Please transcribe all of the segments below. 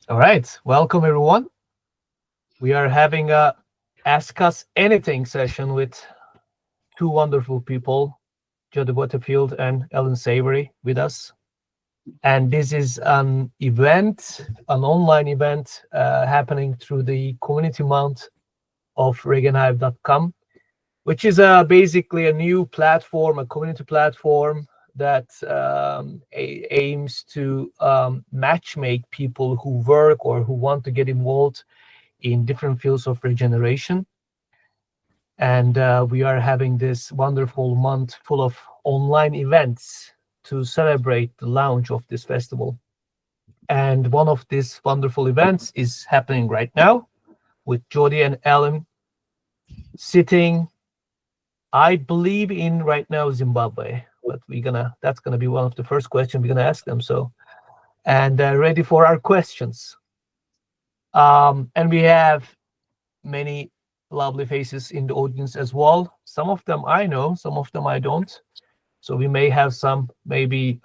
All right, welcome everyone. We are having a Ask Us Anything session with two wonderful people, Jody Butterfield and Allan Savory, with us. And this is an event, an online event happening through the community mount of regenhive.com, which is basically a new platform, a community platform that aims to matchmake people who work or who want to get involved in different fields of regeneration. And we are having this wonderful month full of online events to celebrate the launch of this festival. And one of these wonderful events is happening right now with Jody and Allan sitting, I believe, in right now Zimbabwe. But that's gonna be one of the first questions we're gonna ask them. So, and ready for our questions. And we have many lovely faces in the audience as well. Some of them I know, some of them I don't. So we may have some maybe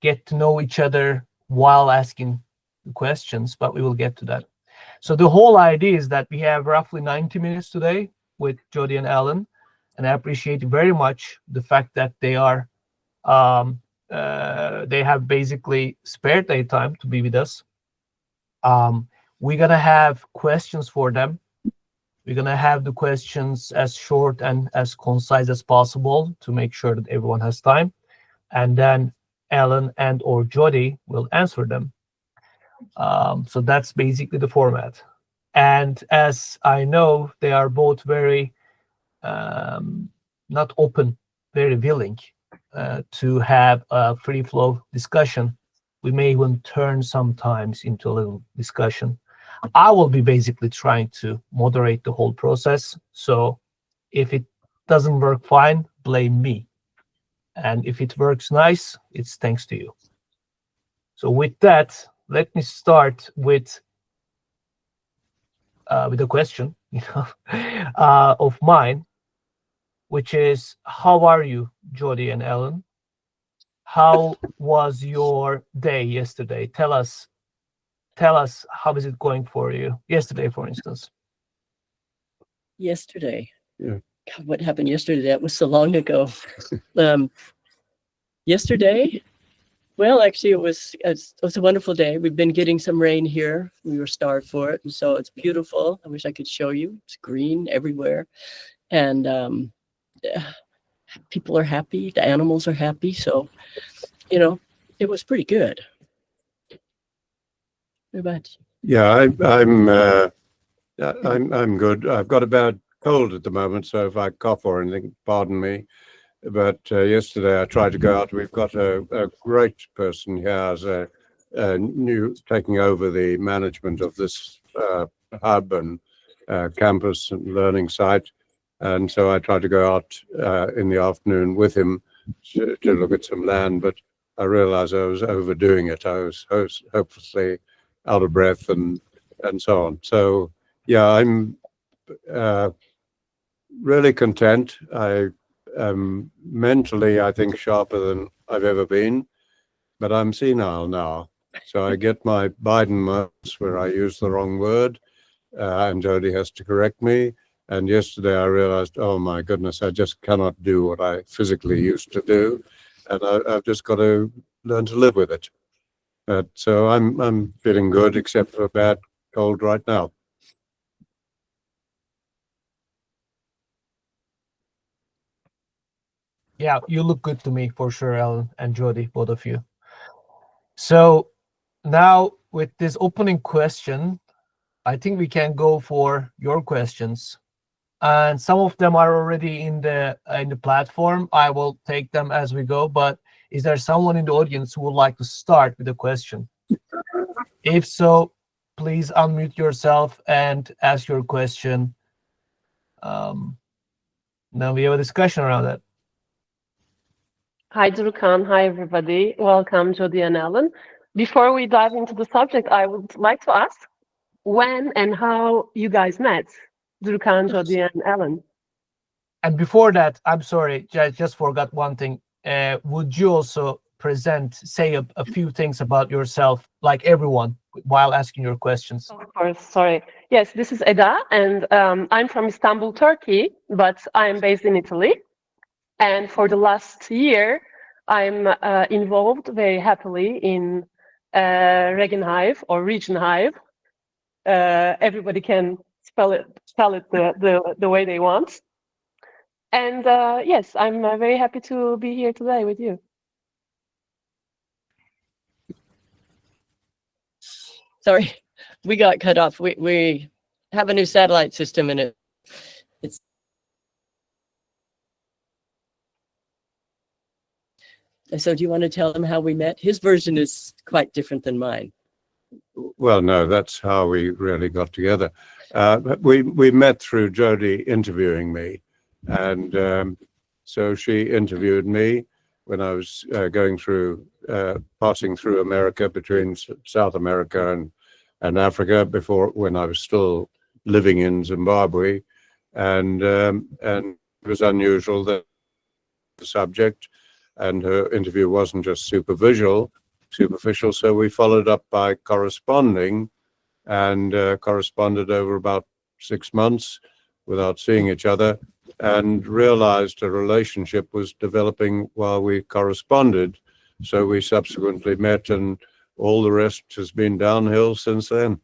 get to know each other while asking the questions, but we will get to that. So the whole idea is that we have roughly 90 minutes today with Jody and Allan, and I appreciate very much the fact that they have basically spared their time to be with us. We're gonna have questions for them. We're gonna have the questions as short and as concise as possible to make sure that everyone has time, and then Allan and or Jody will answer them. So that's basically the format. And as I know, they are both very not open, very willing to have a free flow discussion. We may even turn sometimes into a little discussion. I will be basically trying to moderate the whole process. So if it doesn't work fine, blame me. And if it works nice, it's thanks to you. So with that, let me start with a question, of mine, which is, how are you, Jody and Allan? How was your day yesterday? Tell us how is it going for you yesterday, for instance? Yesterday. Yeah. God, what happened yesterday? That was so long ago. Yesterday, well, actually, it was a wonderful day. We've been getting some rain here. We were starved for it, and so it's beautiful. I wish I could show you. It's green everywhere, and people are happy. The animals are happy. So, it was pretty good. What about you? Yeah, I'm good. I've got a bad cold at the moment, so if I cough or anything, pardon me. But yesterday I tried to go out. We've got a great person here as a new taking over the management of this hub and campus and learning site, and so I tried to go out in the afternoon with him to look at some land, but I realized I was overdoing it. I was hopelessly out of breath and so on. So yeah, I'm really content. I am mentally, I think, sharper than I've ever been, but I'm senile now. So I get my Biden moments where I use the wrong word, and Jody has to correct me. And yesterday I realized, oh my goodness, I just cannot do what I physically used to do, and I've just got to learn to live with it. So I'm feeling good, except for a bad cold right now. Yeah, you look good to me for sure, Allan and Jody, both of you. So now with this opening question, I think we can go for your questions. And some of them are already in the platform. I will take them as we go, but is there someone in the audience who would like to start with a question? If so, please unmute yourself and ask your question. Now we have a discussion around that. Hi, Durukan. Hi, everybody. Welcome, Jody and Allan. Before we dive into the subject, I would like to ask when and how you guys met, Durukan, Jody, and Allan. And before that, I'm sorry, I just forgot one thing. Would you also say a few things about yourself, like everyone, while asking your questions. Of course, sorry. Yes, this is Eda, and I'm from Istanbul, Turkey, but I'm based in Italy. And for the last year, I'm involved very happily in Regenhive or Regionhive. Everybody can spell it the way they want. And yes, I'm very happy to be here today with you. Sorry, we got cut off. We have a new satellite system and it's so do you want to tell him how we met? His version is quite different than mine. Well, no, that's how we really got together. We met through Jody interviewing me, and so she interviewed me when I was passing through America, between South America and Africa, when I was still living in Zimbabwe, and it was unusual that the subject and her interview wasn't just superficial, so we followed up by corresponding, and corresponded over about 6 months without seeing each other, and realized a relationship was developing while we corresponded. So we subsequently met, and all the rest has been downhill since then.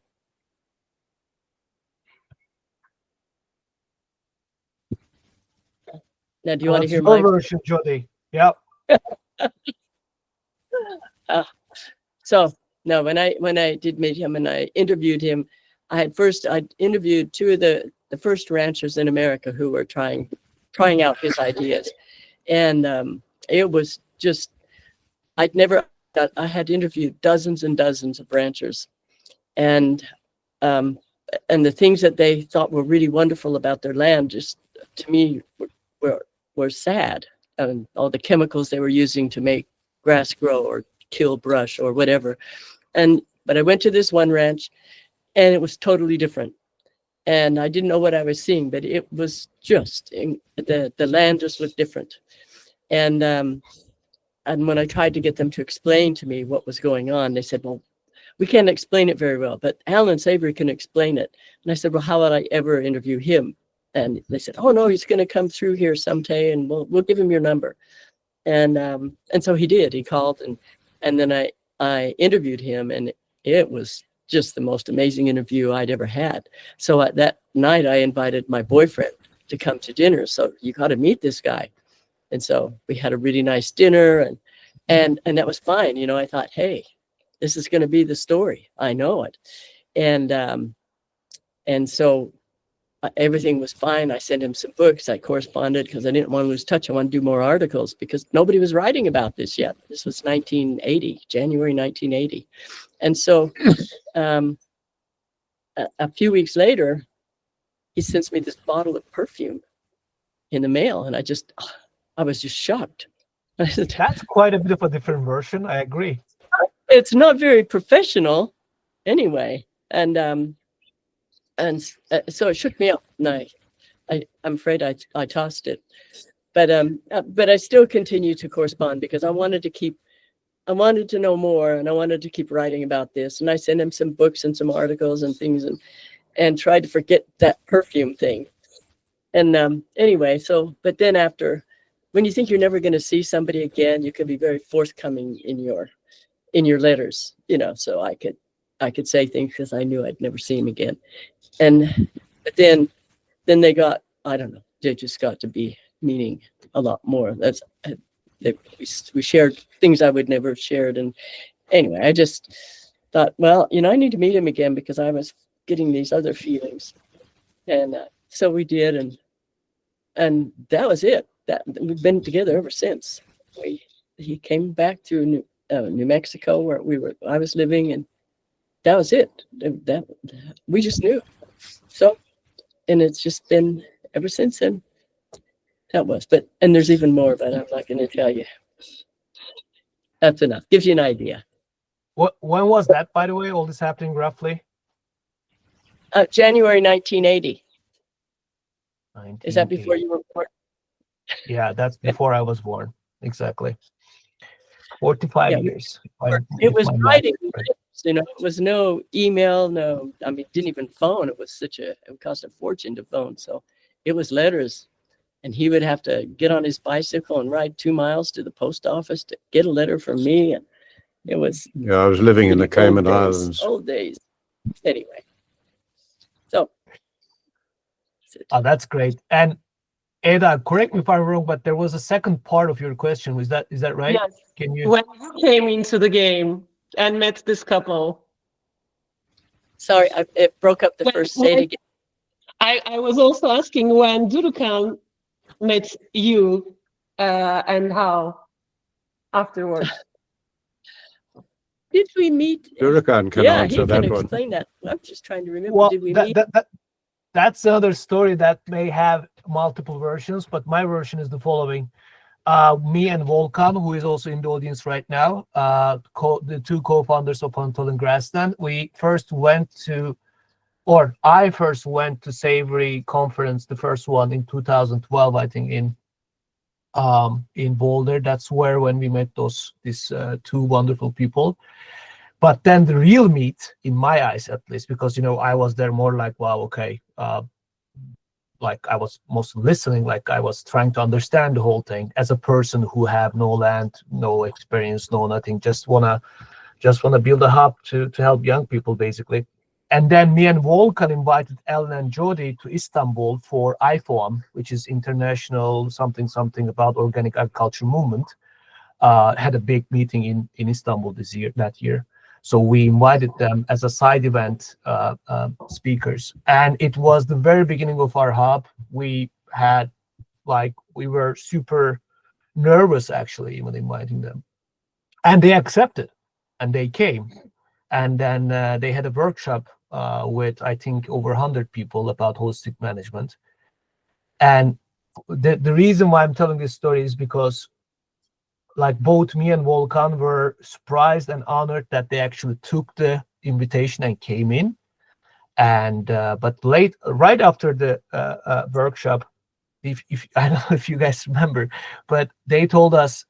Now, do you want to hear your my version, Jody? Yep. So no, when I did meet him and I interviewed him, I interviewed two of the first ranchers in America who were trying out his ideas, and it was just I had interviewed dozens and dozens of ranchers, and the things that they thought were really wonderful about their land just to me were sad, and all the chemicals they were using to make grass grow or kill brush or whatever. But I went to this one ranch and it was totally different. And I didn't know what I was seeing, but it was just the land just looked different. And when I tried to get them to explain to me what was going on, they said, well, we can't explain it very well, but Allan Savory can explain it. And I said, well, how would I ever interview him? And they said, oh no, he's going to come through here someday and we'll give him your number. And so he did. He called and then I interviewed him, and it was just the most amazing interview I'd ever had. So that night I invited my boyfriend to come to dinner. So you got to meet this guy. And so we had a really nice dinner, and that was fine. You know, I thought, hey, this is going to be the story. I know it. And so everything was fine. I sent him some books. I corresponded because I didn't want to lose touch. I want to do more articles because nobody was writing about this yet. This was 1980, January 1980. And so a few weeks later, he sends me this bottle of perfume in the mail. And I was just shocked. I said, that's quite a bit of a different version. I agree. It's not very professional anyway. And so it shook me up, and I'm afraid I tossed it, but I still continue to correspond because I wanted to know more, and I wanted to keep writing about this. And I sent him some books and some articles and things, and tried to forget that perfume thing. And anyway, but then when you think you're never going to see somebody again, you can be very forthcoming in your letters, you know. So I could say things because I knew I'd never see him again. But then they got, I don't know, they just got to be meaning a lot more. We shared things I would never have shared. And anyway, I just thought, well, you know, I need to meet him again because I was getting these other feelings. And so we did, and that was it. That we've been together ever since. He came back to New Mexico where I was living, and that was it. That we just knew. So, and it's just been ever since then. And there's even more, but I'm not going to tell you. That's enough. Gives you an idea. When was that, by the way? All this happening roughly? January 1980. Is that before you were born? Yeah, that's before I was born. Exactly. 45 Yeah, years. it was writing. It was no email, no, I mean, didn't even phone. It cost a fortune to phone. So it was letters. And he would have to get on his bicycle and ride 2 miles to the post office to get a letter from me. And it was. Yeah, I was living in the Cayman Islands. Old days. Anyway. So. Oh, that's great. And Eda, correct me if I'm wrong, but there was a second part of your question. Is that right? Yes. Can you? When you came into the game and met this couple. Sorry, it broke up the first. Say it again. I was also asking when Durukan met you and how afterwards. Did we meet? Durukan can answer that one. Explain that. I'm just trying to remember. Well, did we meet? That's another story that may have multiple versions, but my version is the following. Me and Volkan, who is also in the audience right now, the two co-founders of Anatolian Grassland, I first went to Savory conference, the first one in 2012, I think, in Boulder. That's when we met these two wonderful people. But then the real meet, in my eyes at least, because I was there more like, wow, okay, like I was mostly listening, like I was trying to understand the whole thing as a person who have no land, no experience, no nothing, just wanna build a hub to help young people basically. And then me and Volkan invited Allan and Jody to Istanbul for IFOAM, which is International something about Organic Agriculture Movement. Had a big meeting in Istanbul that year. So we invited them as a side event speakers. And it was the very beginning of our hub. We were super nervous actually when inviting them. And they accepted and they came. And then they had a workshop with, I think, over 100 people about holistic management. And the reason why I'm telling this story is because like both me and Volkan were surprised and honored that they actually took the invitation and came in. And but right after the workshop, if I don't know if you guys remember, but they told us,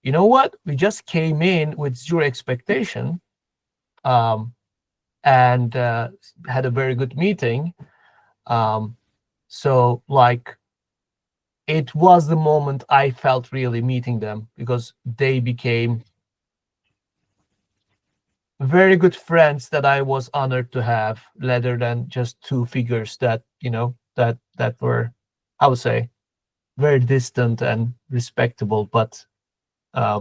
you know what, we just came in with zero expectation, and had a very good meeting. So like, it was the moment I felt really meeting them, because they became very good friends that I was honored to have, rather than just two figures that that were, I would say, very distant and respectable, but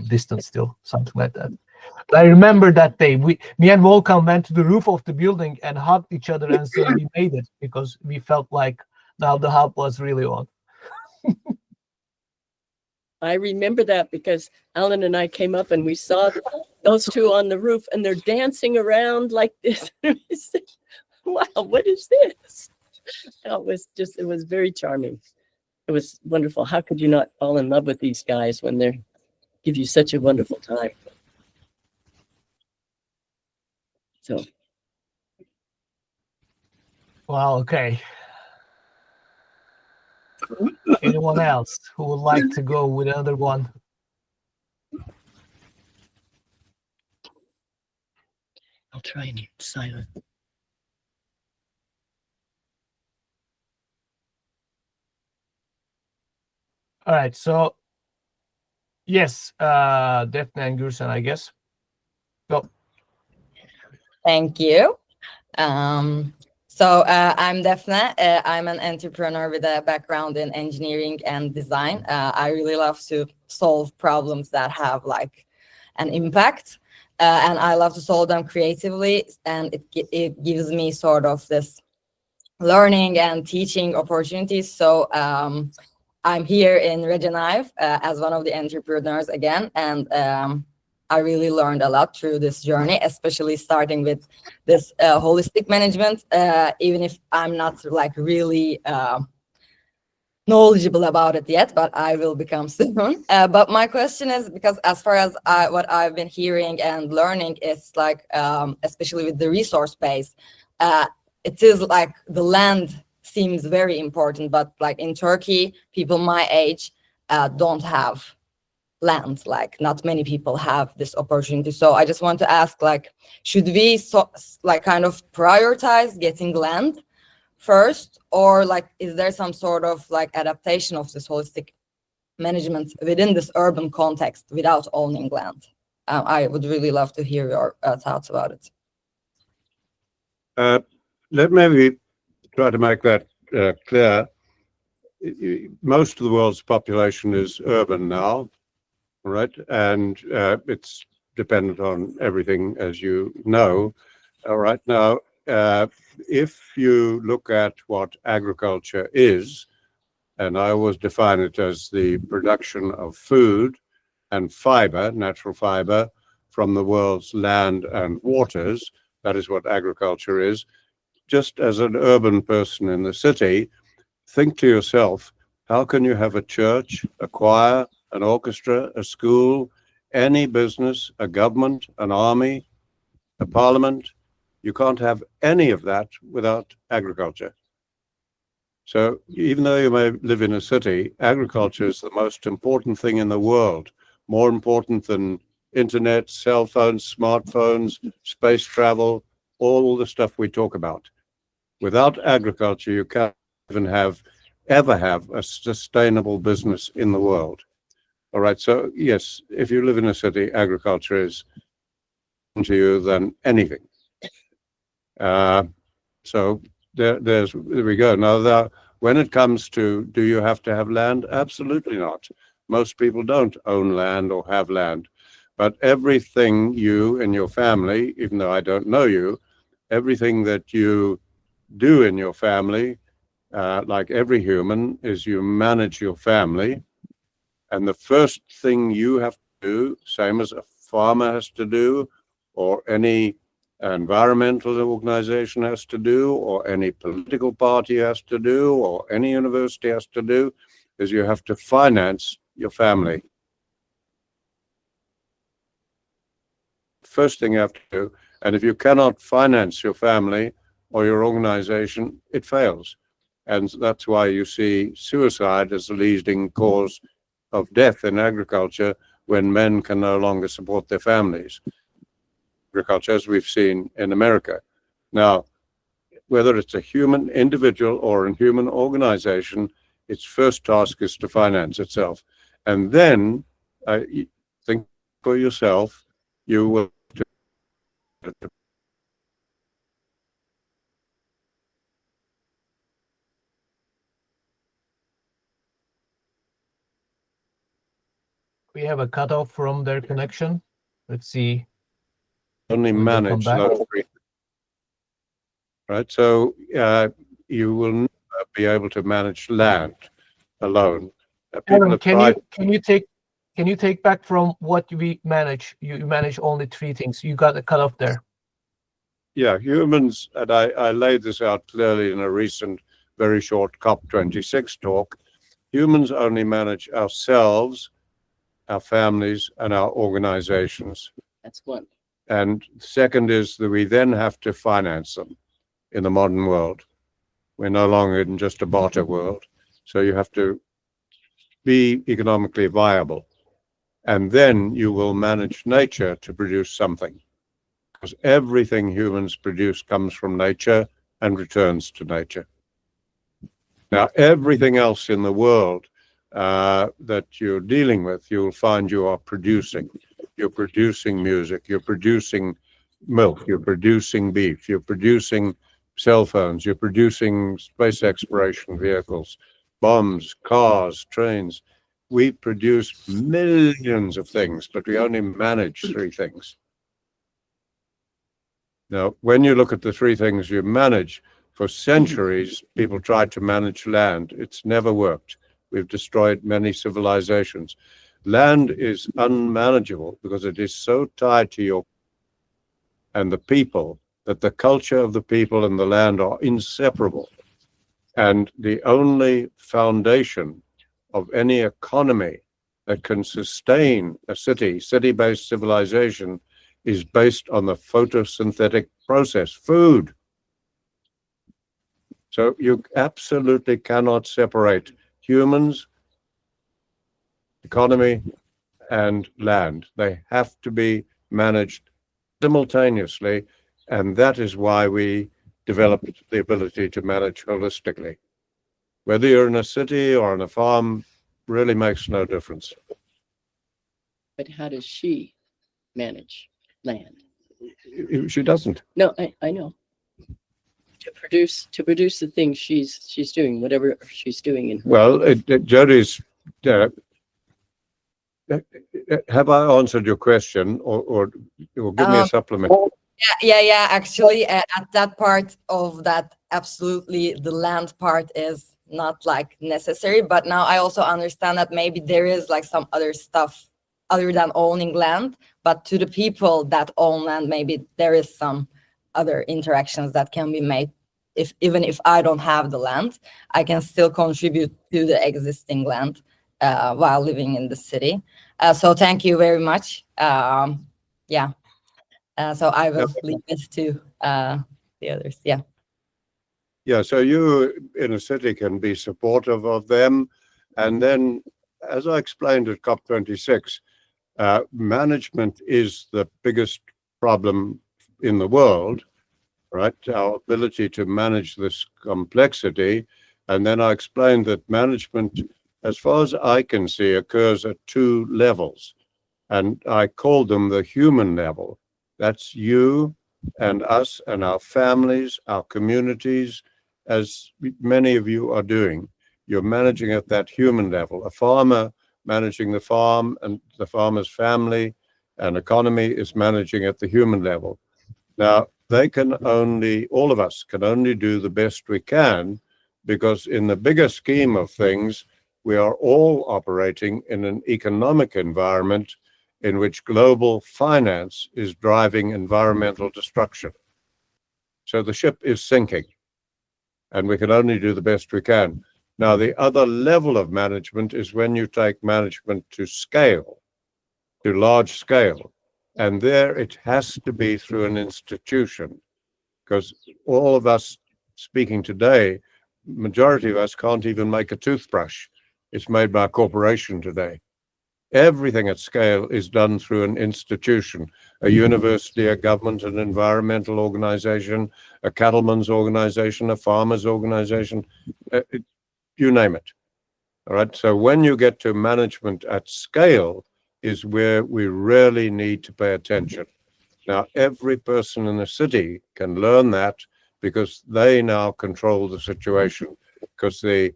distant still, something like that. I remember that day, me and Volkan went to the roof of the building and hugged each other and said we made it, because we felt like now the hub was really on. I remember that because Allan and I came up and we saw those two on the roof and they're dancing around like this. We said, wow, what is this? It was very charming. It was wonderful. How could you not fall in love with these guys when they give you such a wonderful time? So. Wow, okay. Anyone else who would like to go with another one? I'll try and keep silent. All right, so yes, Daphne and Gürsen, I guess. Go. Thank you. So I'm Daphne. I'm an entrepreneur with a background in engineering and design. I really love to solve problems that have like an impact, and I love to solve them creatively. And it gives me sort of this learning and teaching opportunities. So I'm here in Regenaive as one of the entrepreneurs again, and I really learned a lot through this journey, especially starting with this holistic management, even if I'm not like really knowledgeable about it yet, but I will become soon. But my question is, because as far as what I've been hearing and learning is like, especially with the resource base, it is like the land seems very important, but like in Turkey, people my age don't have land. Like not many people have this opportunity. So I just want to ask, like, should we like kind of prioritize getting land first, or like is there some sort of like adaptation of this holistic management within this urban context without owning land? I would really love to hear your thoughts about it. Let maybe try to make that clear. Most of the world's population is urban now, right? And it's dependent on everything, as you know. All right. Now, if you look at what agriculture is, and I always define it as the production of food and fiber, natural fiber, from the world's land and waters, that is what agriculture is. Just as an urban person in the city, think to yourself, how can you have a church, a choir, an orchestra, a school, any business, a government, an army, a parliament? You can't have any of that without agriculture. So even though you may live in a city, agriculture is the most important thing in the world, more important than internet, cell phones, smartphones, space travel, all the stuff we talk about. Without agriculture, you can't even ever have a sustainable business in the world. All right. So yes, if you live in a city, agriculture is to you than anything. So there we go. Now, when it comes to, do you have to have land? Absolutely not. Most people don't own land or have land. But everything you and your family, even though I don't know you, everything that you do in your family, like every human, is you manage your family. And the first thing you have to do, same as a farmer has to do, or any environmental organization has to do, or any political party has to do, or any university has to do, is you have to finance your family. First thing you have to do, and if you cannot finance your family or your organization, it fails. And that's why you see suicide as the leading cause of death in agriculture when men can no longer support their families. Agriculture, as we've seen in America. Now, whether it's a human individual or a human organization, its first task is to finance itself. And then think for yourself, you will. We have a cutoff from their connection. Let's see. Only Will they come manage back? those three. Right. So you will never be able to manage land alone. People Allan, have tried. can you take back from what we manage? You manage only three things. You got a cutoff there. Yeah, humans, and I laid this out clearly in a recent, very short COP26 talk. Humans only manage ourselves, our families, and our organizations. That's one. And second is that we then have to finance them in the modern world. We're no longer in just a barter world. So you have to be economically viable. And then you will manage nature to produce something. Because everything humans produce comes from nature and returns to nature. Now, everything else in the world that you're dealing with, you'll find you are producing. You're producing music, you're producing milk, you're producing beef, you're producing cell phones, you're producing space exploration vehicles, bombs, cars, trains. We produce millions of things, but we only manage three things. Now, when you look at the three things you manage, for centuries, people tried to manage land. It's never worked. We've destroyed many civilizations. Land is unmanageable because it is so tied to your and the people that the culture of the people and the land are inseparable. And the only foundation of any economy that can sustain a city-based civilization is based on the photosynthetic process, food. So you absolutely cannot separate humans, economy, and land. They have to be managed simultaneously, and that is why we developed the ability to manage holistically. Whether you're in a city or on a farm really makes no difference. But how does she manage land? She doesn't. No, I know. To produce the things she's doing, whatever she's doing in her. Well, Jody's. Have I answered your question, or give me a supplement? Yeah. Actually, at that part of that, absolutely, the land part is not like necessary. But now I also understand that maybe there is like some other stuff other than owning land. But to the people that own land, maybe there is some other interactions that can be made. Even if I don't have the land, I can still contribute to the existing land while living in the city. So thank you very much. Yeah. So I will leave this to the others. Yeah. Yeah, so you in a city can be supportive of them. And then, as I explained at COP26, management is the biggest problem in the world, right? Our ability to manage this complexity. And then I explained that management, as far as I can see, occurs at two levels. And I called them the human level. That's you and us and our families, our communities, as many of you are doing. You're managing at that human level. A farmer managing the farm and the farmer's family and economy is managing at the human level. Now, all of us can only do the best we can, because in the bigger scheme of things, we are all operating in an economic environment in which global finance is driving environmental destruction. So the ship is sinking, and we can only do the best we can. Now, the other level of management is when you take management to scale, to large scale. And there it has to be through an institution, because all of us speaking today, majority of us can't even make a toothbrush. It's made by a corporation today. Everything at scale is done through an institution, a university, a government, an environmental organization, a cattleman's organization, a farmer's organization, you name it. All right. So when you get to management at scale is where we really need to pay attention. Now, every person in the city can learn that, because they now control the situation, because the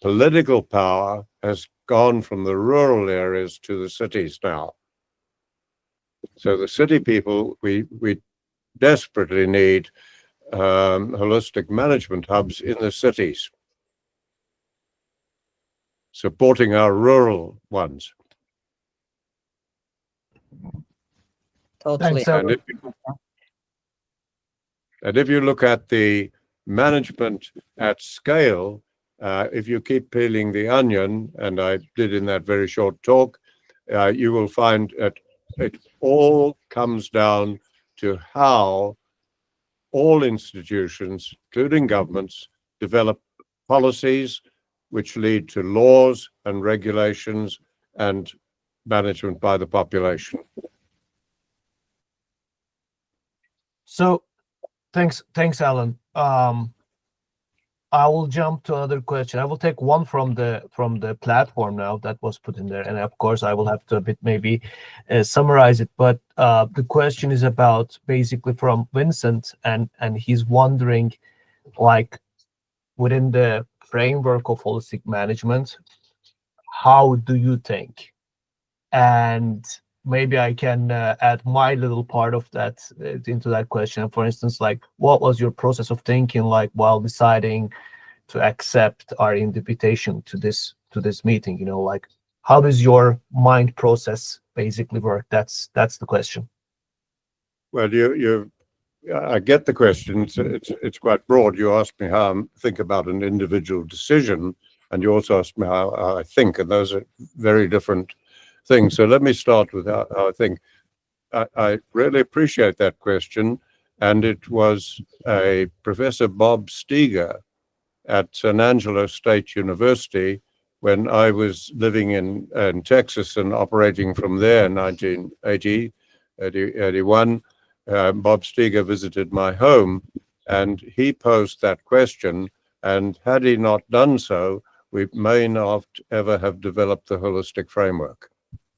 political power has gone from the rural areas to the cities now. So the city people, we desperately need holistic management hubs in the cities, supporting our rural ones. Totally. Thanks, And if you look at the management at scale, if you keep peeling the onion, and I did in that very short talk, you will find that it all comes down to how all institutions, including governments, develop policies which lead to laws and regulations and management by the population. So thanks, Alan. I will jump to another question. I will take one from the platform now that was put in there, and of course I will have to a bit maybe summarize it. But the question is about basically from Vincent, and he's wondering, like, within the framework of holistic management, how do you think? And maybe I can add my little part of that into that question. For instance, like, what was your process of thinking, like, while deciding to accept our invitation to this meeting? You know, like, how does your mind process basically work? That's the question. Well, I get the question. It's quite broad. You asked me how I think about an individual decision, and you also asked me how I think, and those are very different things. So let me start with how I think. I really appreciate that question, and it was Professor Bob Steger at San Angelo State University when I was living in Texas and operating from there in 1980, 81, Bob Steger visited my home, and he posed that question. And had he not done so, we may not ever have developed the holistic framework.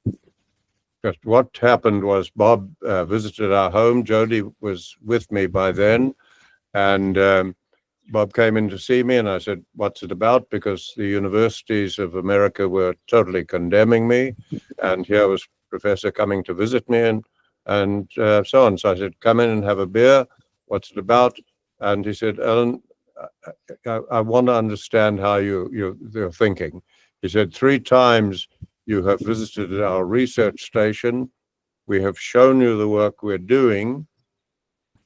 Because what happened was Bob visited our home. Jody was with me by then, and Bob came in to see me, and I said, "What's it about?" Because the universities of America were totally condemning me, and here was Professor coming to visit me, and so on. So I said, "Come in and have a beer. What's it about?" And he said, "Allan, I want to understand how you're thinking." He said, "3 times you have visited our research station. We have shown you the work we're doing.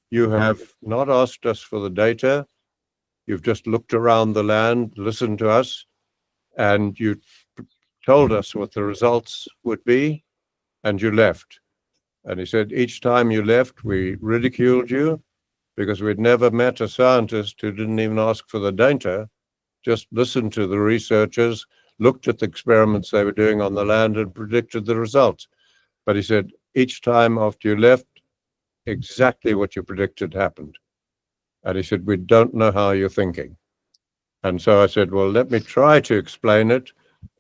You have not asked us for the data. You've just looked around the land, listened to us, and you told us what the results would be, and you left." And he said, "Each time you left, we ridiculed you because we'd never met a scientist who didn't even ask for the data, just listened to the researchers, looked at the experiments they were doing on the land and predicted the results." But he said, "Each time after you left, exactly what you predicted happened." And he said, "We don't know how you're thinking." And so I said, "Well, let me try to explain it."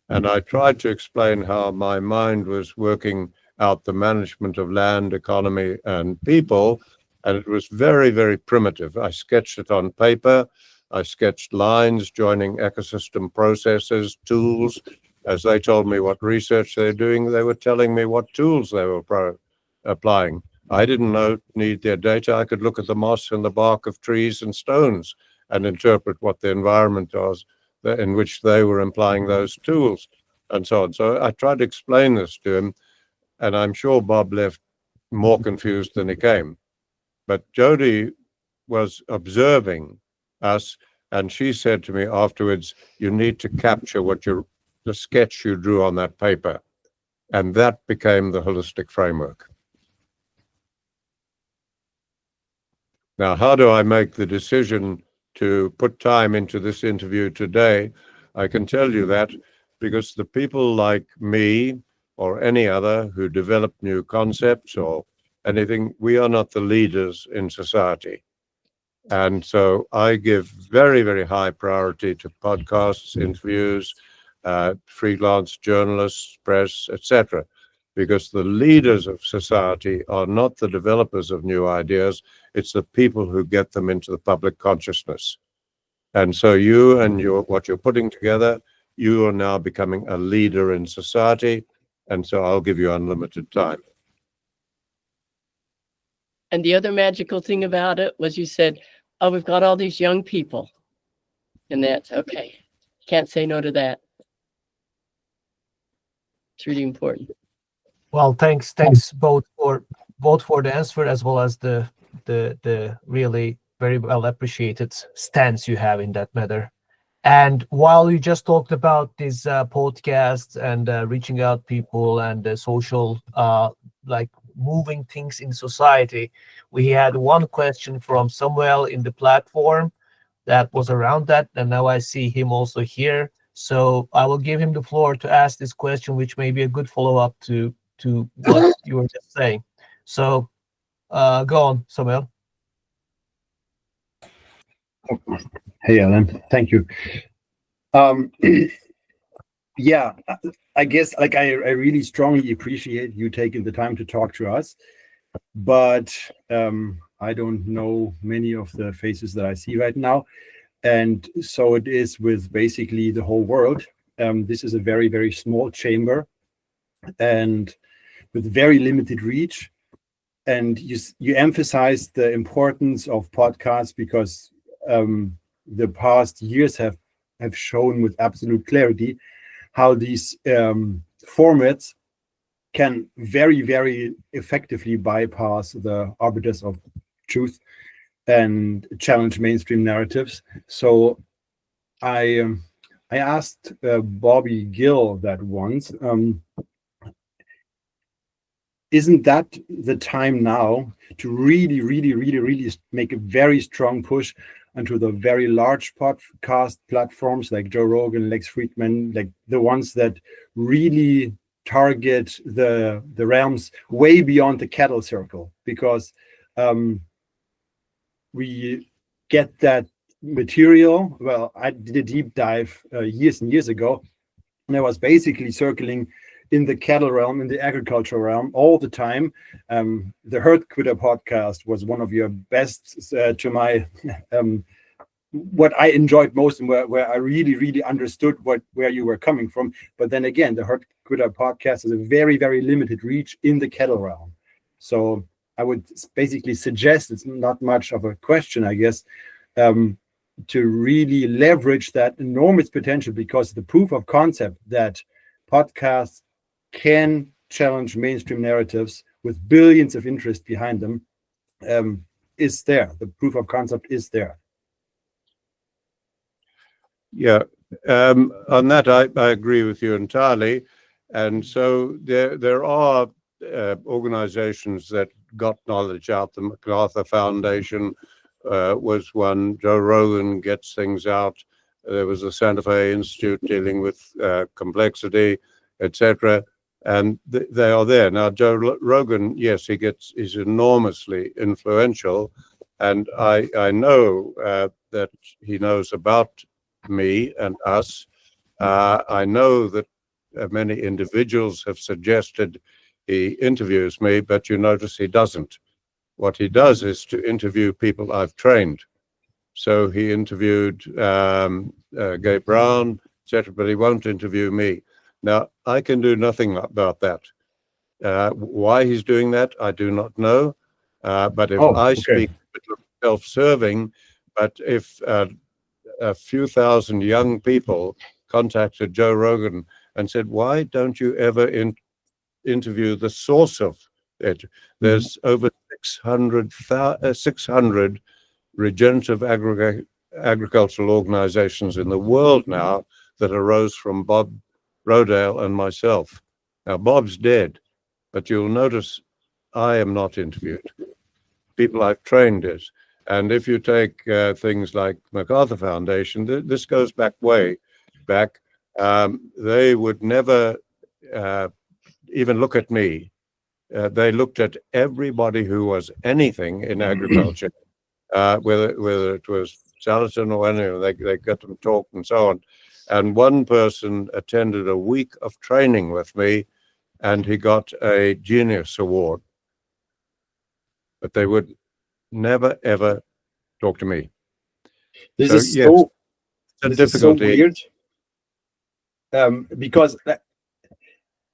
And I tried to explain how my mind was working out the management of land, economy, and people. And it was very, very primitive. I sketched it on paper. I sketched lines joining ecosystem processes, tools. As they told me what research they're doing, they were telling me what tools they were applying. I didn't need their data. I could look at the moss and the bark of trees and stones and interpret what the environment was in which they were applying those tools, and so on. So I tried to explain this to him, and I'm sure Bob left more confused than he came. But Jody was observing us, and she said to me afterwards, "You need to capture the sketch you drew on that paper." And that became the holistic framework. Now, how do I make the decision to put time into this interview today? I can tell you that because the people like me or any other who develop new concepts or anything, we are not the leaders in society. And so I give very, very high priority to podcasts, interviews, freelance journalists, press, etc., because the leaders of society are not the developers of new ideas. It's the people who get them into the public consciousness. And so you and what you're putting together, you are now becoming a leader in society. And so I'll give you unlimited time. And the other magical thing about it was you said, "Oh, we've got all these young people." And that's okay. Can't say no to that. It's really important. Well, thanks both for the answer as well as the really very well appreciated stance you have in that matter. And while you just talked about these podcasts and reaching out people and the social like moving things in society, we had one question from Samuel in the platform that was around that, and now I see him also here. So I will give him the floor to ask this question, which may be a good follow-up to what you were just saying. So go on, Samuel. Hey, Allan. Thank you. Yeah, I guess I really strongly appreciate you taking the time to talk to us, but I don't know many of the faces that I see right now. And so it is with basically the whole world. This is a very, very small chamber and with very limited reach. And you emphasize the importance of podcasts because the past years have shown with absolute clarity how these formats can very, very effectively bypass the arbiters of truth and challenge mainstream narratives. So I asked Bobby Gill that once, isn't that the time now to really, really, really, really make a very strong push onto the very large podcast platforms like Joe Rogan, Lex Friedman, like the ones that really target the realms way beyond the cattle circle, because we get that material. Well, I did a deep dive years and years ago, and I was basically circling in the cattle realm, in the agricultural realm all the time. The Herd Quitter podcast was one of your best to my what I enjoyed most, and where I really understood where you were coming from. But then again, the Herd Quitter podcast has a very limited reach in the cattle realm. So I would basically suggest, it's not much of a question, I guess, to really leverage that enormous potential, because the proof of concept that podcasts can challenge mainstream narratives with billions of interest behind them is there. The proof of concept is there. Yeah, on that I agree with you entirely. And so there are organizations that got knowledge out. The MacArthur Foundation was one. Joe Rogan gets things out. There was the Santa Fe Institute dealing with complexity, etc. And they are there. Now, Joe Rogan, yes, he's enormously influential. And I know that he knows about me and us. I know that many individuals have suggested he interviews me, but you notice he doesn't. What he does is to interview people I've trained. So he interviewed Gabe Brown, etc., but he won't interview me. Now, I can do nothing about that. Why he's doing that, I do not know. But if I speak self-serving, but if a few thousand young people contacted Joe Rogan and said, why don't you ever interview the source of it? There's over 600 regenerative agricultural organizations in the world now that arose from Bob Rodale and myself. Now, Bob's dead, but you'll notice I am not interviewed. People I've trained is. And if you take things like MacArthur Foundation, this goes back way back. They would never even look at me. They looked at everybody who was anything in agriculture, whether it was Salatin or anything. They got them talk and so on. And one person attended a week of training with me, and he got a Genius Award. But they would never ever talk to me. This So, is yes, so a this is so difficulty. weird, because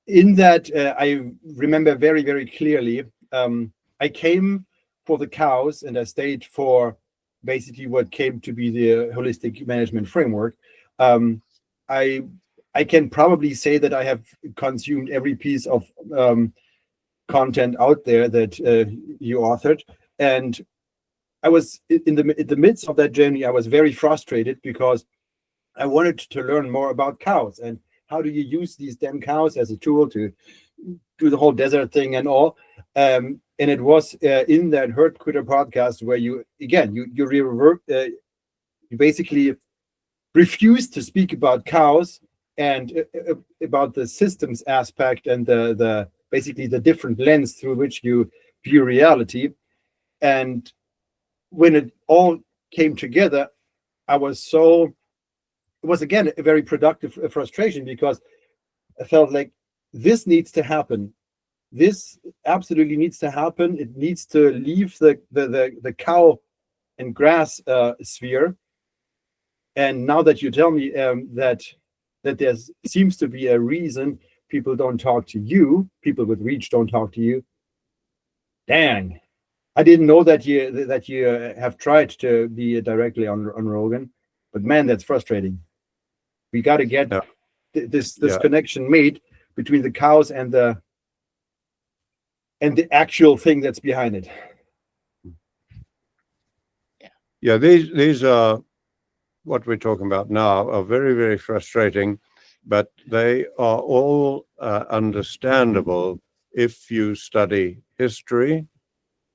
in that I remember very clearly. I came for the cows, and I stayed for basically what came to be the holistic management framework. I can probably say that I have consumed every piece of content out there that you authored, and I was in the midst of that journey. I was very frustrated because I wanted to learn more about cows and how do you use these damn cows as a tool to do the whole desert thing and all. And it was in that Herd Quitter podcast where you basically refused to speak about cows and about the systems aspect and the basically the different lens through which you view reality. And when it all came together, it was again a very productive frustration, because I felt like this needs to happen. This absolutely needs to happen. It needs to leave the cow and grass sphere. And now that you tell me that there seems to be a reason people don't talk to you, people with reach don't talk to you. Dang, I didn't know that you have tried to be directly on Rogan, but man, that's frustrating. We got to get this connection made between the cows and the actual thing that's behind it. Yeah, these are what we're talking about now are very frustrating, but they are all understandable if you study history,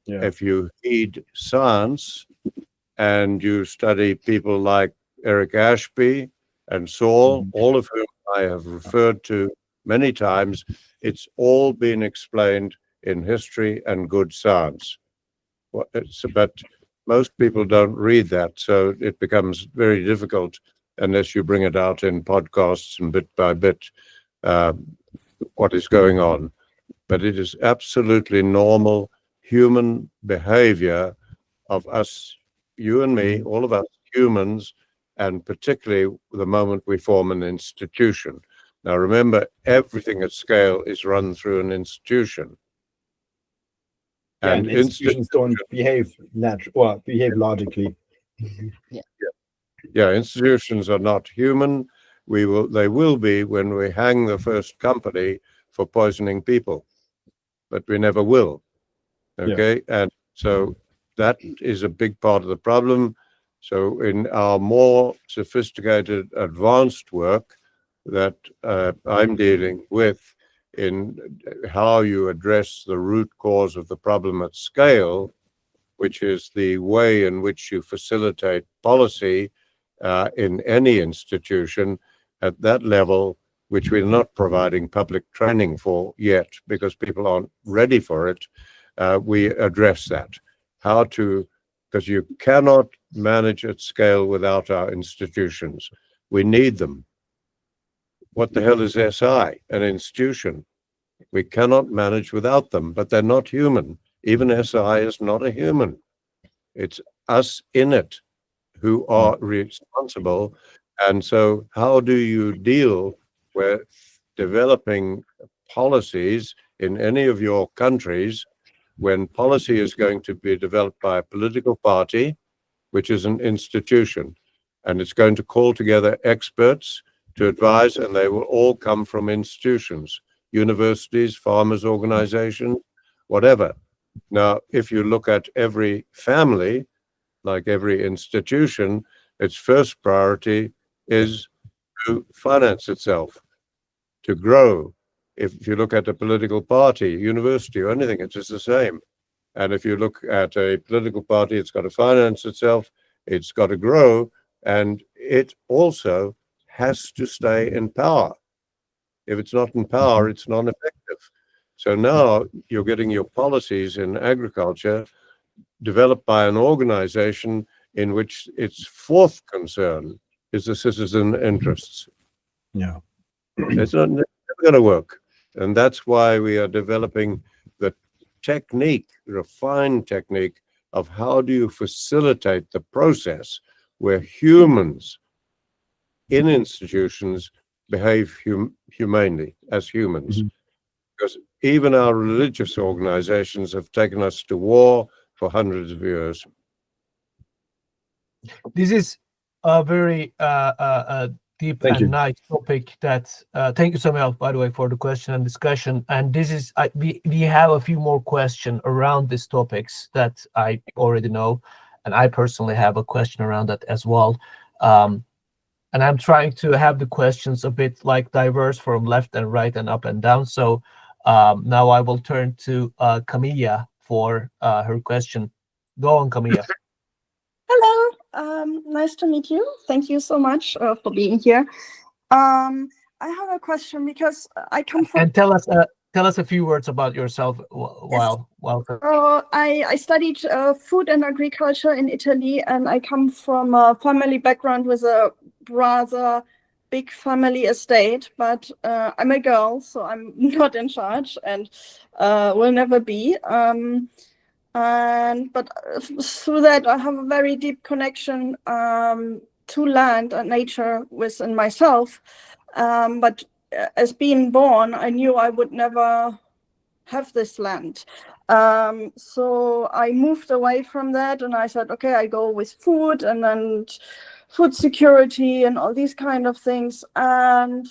if you heed science, and you study people like Eric Ashby and Saul, all of whom I have referred to many times, it's all been explained in history and good science. But most people don't read that, so it becomes very difficult unless you bring it out in podcasts and bit by bit what is going on. But it is absolutely normal human behavior of us, you and me, all of us humans, and particularly the moment we form an institution. Now, remember, everything at scale is run through an institution. Yeah, and institutions don't behave behave logically. Yeah, institutions are not human. They will be when we hang the first company for poisoning people, but we never will. Okay, and so that is a big part of the problem. So in our more sophisticated, advanced work that I'm dealing with in how you address the root cause of the problem at scale, which is the way in which you facilitate policy in any institution at that level, which we're not providing public training for yet because people aren't ready for it. We address that. How to, because you cannot manage at scale without our institutions. We need them. What the hell is SI? An institution. We cannot manage without them, but they're not human. Even SI is not a human. It's us in it who are responsible. And so how do you deal with developing policies in any of your countries when policy is going to be developed by a political party, which is an institution, and it's going to call together experts to advise, and they will all come from institutions, universities, farmers' organizations, whatever. Now, if you look at every family, like every institution, its first priority is to finance itself, to grow. If you look at a political party, university, or anything, it's just the same. And if you look at a political party, it's got to finance itself, it's got to grow, and it also has to stay in power. If it's not in power, it's non-effective. So now you're getting your policies in agriculture developed by an organization in which its fourth concern is the citizen interests. Yeah. It's not never going to work. And that's why we are developing the technique, refined technique of how do you facilitate the process where humans in institutions behave humanely as humans. Because even our religious organizations have taken us to war for hundreds of years. This is a very deep Thank and you. nice topic. That thank you, Samuel, by the way, for the question and discussion. And this is we have a few more questions around these topics that I already know, and I personally have a question around that as well. And I'm trying to have the questions a bit like diverse from left and right and up and down. So now I will turn to Camilla for her question. Go on, Camilla. Hello, nice to meet you. Thank you so much for being here. I have a question because I come from. And tell us a few words about yourself while. I studied food and agriculture in Italy, and I come from a family background with a rather big family estate. But I'm a girl, so I'm not in charge, and will never be. But through that, I have a very deep connection to land and nature within myself. But as being born, I knew I would never have this land. So I moved away from that, and I said, okay, I go with food and then food security and all these kind of things. And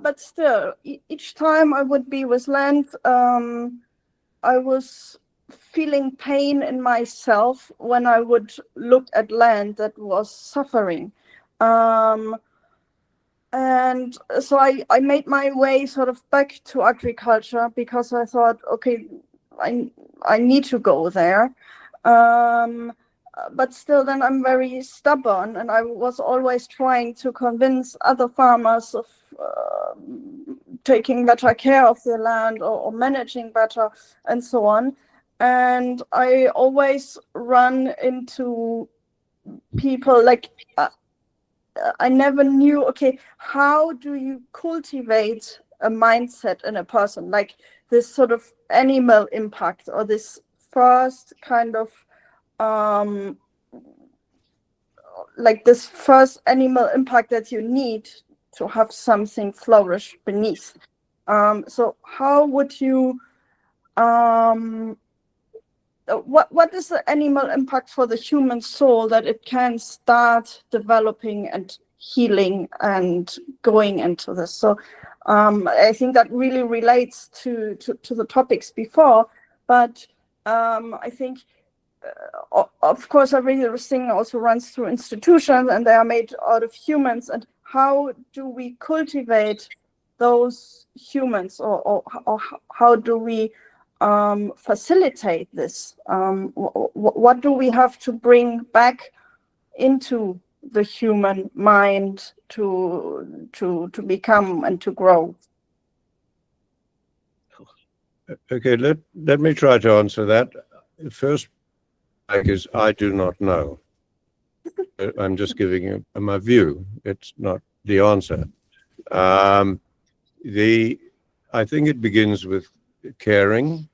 but still, each time I would be with land, I was feeling pain in myself when I would look at land that was suffering. And so I made my way sort of back to agriculture because I thought, okay, I need to go there. but still then I'm very stubborn, and I was always trying to convince other farmers of taking better care of the land, or managing better, and so on. And I always run into people like, I never knew, okay, how do you cultivate a mindset in a person, like this sort of animal impact, or this first kind of like this first animal impact that you need to have something flourish beneath. So how would you what is the animal impact for the human soul, that it can start developing and healing and going into this? So I think that really relates to the topics before, but I think of course everything also runs through institutions, and they are made out of humans. And how do we cultivate those humans, or how do we facilitate this? What do we have to bring back into the human mind to become and to grow? Okay, let me try to answer that. First, is I do not know. I'm just giving you my view. It's not the answer. I think it begins with caring.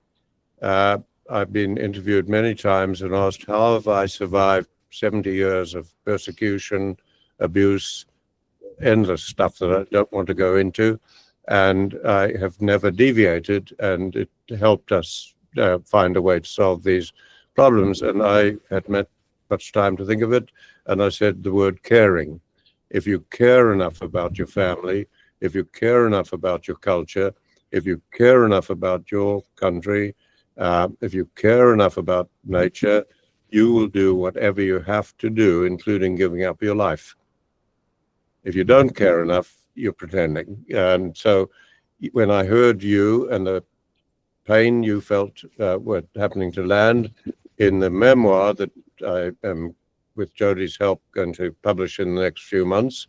I've been interviewed many times and asked, how have I survived 70 years of persecution, abuse, endless stuff that I don't want to go into, and I have never deviated, and it helped us find a way to solve these problems. And I had not much time to think of it, and I said the word caring. If you care enough about your family, if you care enough about your culture, if you care enough about your country, if you care enough about nature, you will do whatever you have to do, including giving up your life. If you don't care enough, you're pretending. And so when I heard you and the pain you felt were happening to land, in the memoir that I am, with Jody's help, going to publish in the next few months,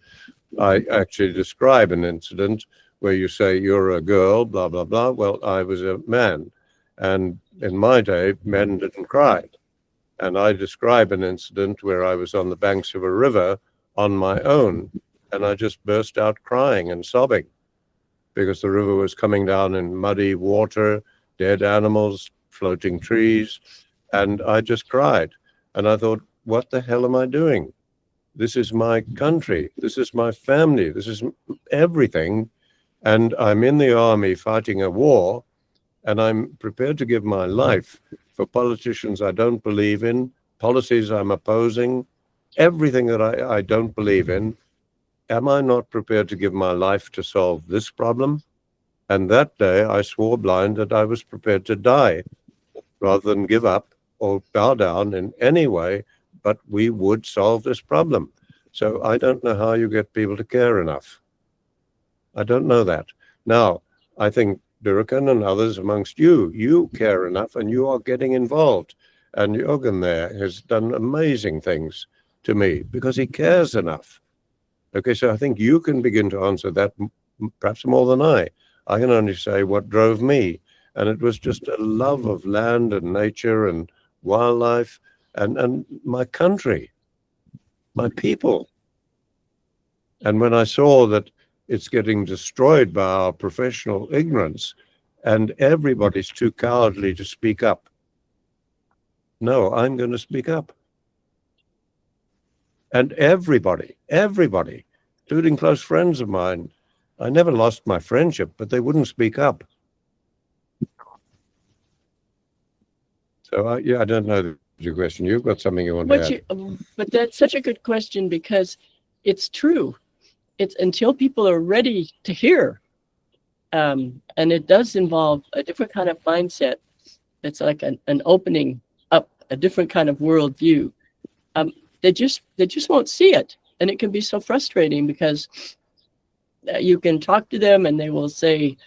I actually describe an incident where you say you're a girl, blah, blah, blah. Well, I was a man. And in my day, men didn't cry. And I describe an incident where I was on the banks of a river on my own, and I just burst out crying and sobbing because the river was coming down in muddy water, dead animals, floating trees, and I just cried. And I thought, what the hell am I doing? This is my country. This is my family. This is everything. And I'm in the army fighting a war, and I'm prepared to give my life for politicians I don't believe in, policies I'm opposing, everything that I don't believe in. Am I not prepared to give my life to solve this problem? And that day I swore blind that I was prepared to die rather than give up or bow down in any way, but we would solve this problem. So I don't know how you get people to care enough. I don't know that. Now, I think Durkan and others amongst you care enough, and you are getting involved. And Jürgen there has done amazing things to me because he cares enough. Okay, so I think you can begin to answer that perhaps more than I. I can only say what drove me. And it was just a love of land and nature and wildlife and my country, my people. And when I saw that it's getting destroyed by our professional ignorance and everybody's too cowardly to speak up, no, I'm going to speak up. And everybody, including close friends of mine, I never lost my friendship, but they wouldn't speak up. So I don't know your question. You've got something you want to add. But that's such a good question because it's true. It's until people are ready to hear. And it does involve a different kind of mindset. It's like an opening up, a different kind of worldview. They just won't see it. And it can be so frustrating because you can talk to them and they will say,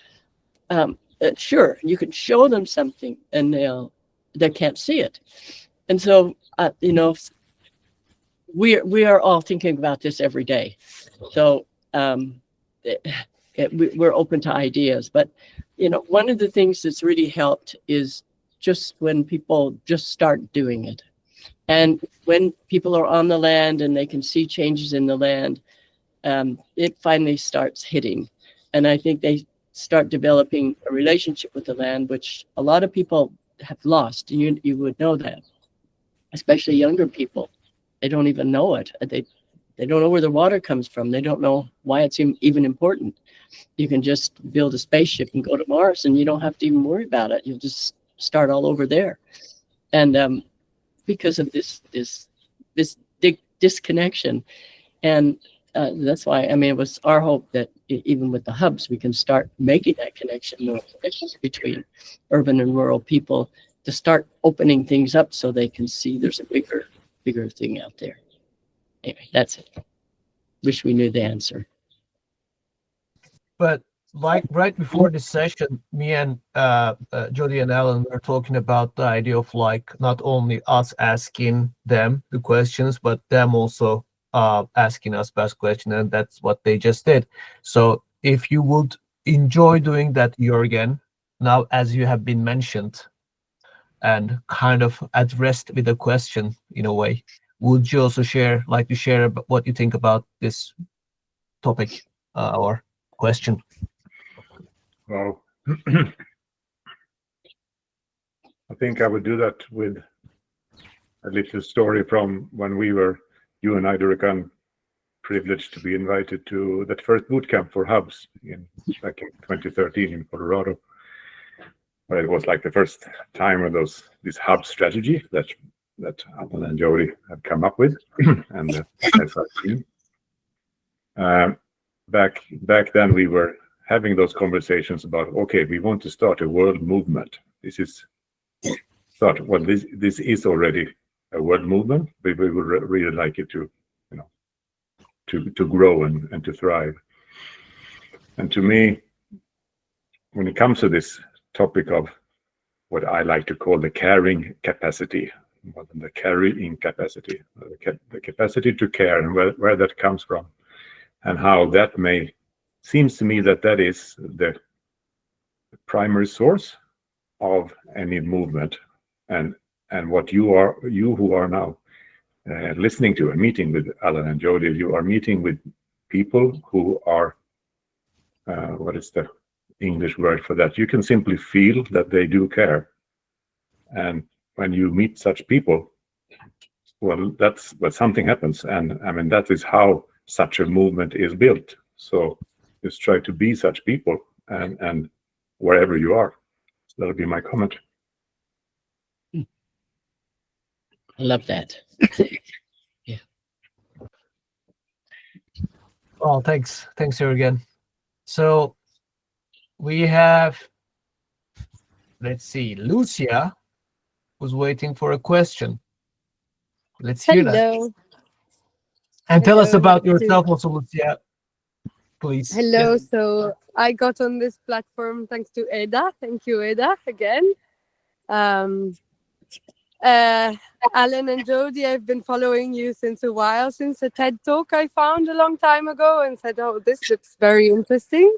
sure, you can show them something and they can't see it. And so, we are all thinking about this every day. So we're open to ideas. But, one of the things that's really helped is just when people just start doing it. And when people are on the land and they can see changes in the land, it finally starts hitting. And I think they start developing a relationship with the land, which a lot of people have lost. And you would know that, especially younger people. They don't even know it. They don't know where the water comes from. They don't know why it's even important. You can just build a spaceship and go to Mars, and you don't have to even worry about it. You'll just start all over there. And because of this disconnection, and that's why, it was our hope that even with the hubs, we can start making that connection between urban and rural people, to start opening things up so they can see there's a bigger thing out there. Anyway, that's it. Wish we knew the answer. But like right before this session, me and Jody and Allan were talking about the idea of like not only us asking them the questions, but them also asking us best question, and that's what they just did. So if you would enjoy doing that, Jürgen, now as you have been mentioned and kind of addressed with a question in a way, would you also share what you think about this topic or question? Well, I think I would do that with a little story from when you and I, Durkan, privileged to be invited to that first boot camp for hubs back in 2013 in Colorado. But it was like the first time of this hub strategy that Allan and Jody had come up with, and as I've seen. Back then we were having those conversations about, okay, we want to start a world movement. This is already a world movement, but we would really like it to grow and to thrive. And to me, when it comes to this topic of what I like to call the carrying capacity, the carrying capacity, the capacity to care, and where that comes from, and how that seems to me that is the primary source of any movement, and what you who are now listening to and meeting with Allan and Jody, you are meeting with people who are what is the English word for that? You can simply feel that they do care, and when you meet such people, well, that's when something happens, and that is how such a movement is built. So just try to be such people, and wherever you are. So that'll be my comment. I love that. Yeah. Well, thanks Jürgen. So we have, let's see, Lucia was waiting for a question. Let's hear that. Hello. And tell us Hello, about nice to- yourself also, Lucia, please. Hello. Yes. So I got on this platform thanks to Eda. Thank you, Eda, again. Allan and Jody, I've been following you since a while, since a TED Talk I found a long time ago, and said, oh, this looks very interesting.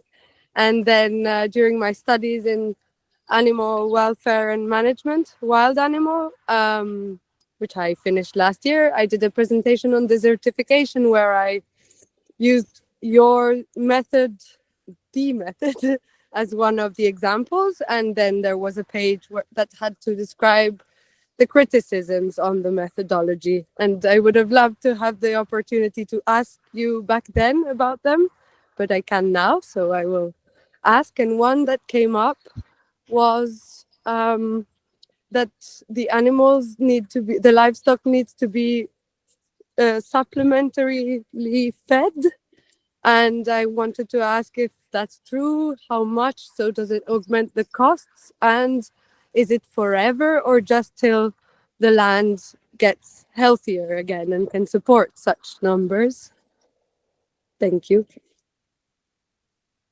And then during my studies in animal welfare and management, wild animal, which I finished last year, I did a presentation on desertification where I used your method, the method, as one of the examples. And then there was a page that had to describe the criticisms on the methodology. And I would have loved to have the opportunity to ask you back then about them, but I can now, so I will ask. And one that came up was that the animals need to be, the livestock needs to be supplementarily fed. And I wanted to ask if that's true, how much, so does it augment the costs, and is it forever or just till the land gets healthier again and can support such numbers? Thank you.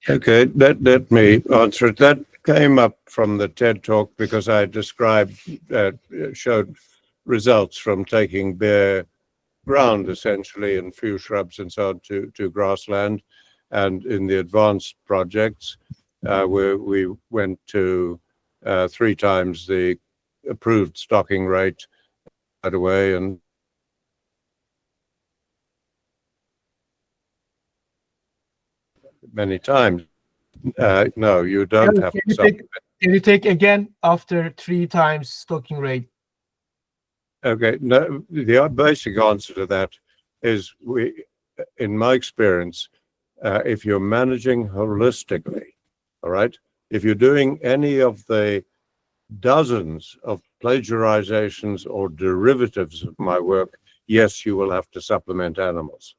Okay, let me answer it. That came up from the TED Talk because I showed results from taking bare ground essentially and few shrubs and so on to grassland. And in the advanced projects, where we went to 3 times the approved stocking rate right away, and many times. No, you don't have to supplement. Can you take again after 3 times stocking rate? Okay, no, the basic answer to that is in my experience, if you're managing holistically, all right, if you're doing any of the dozens of plagiarizations or derivatives of my work, yes, you will have to supplement animals.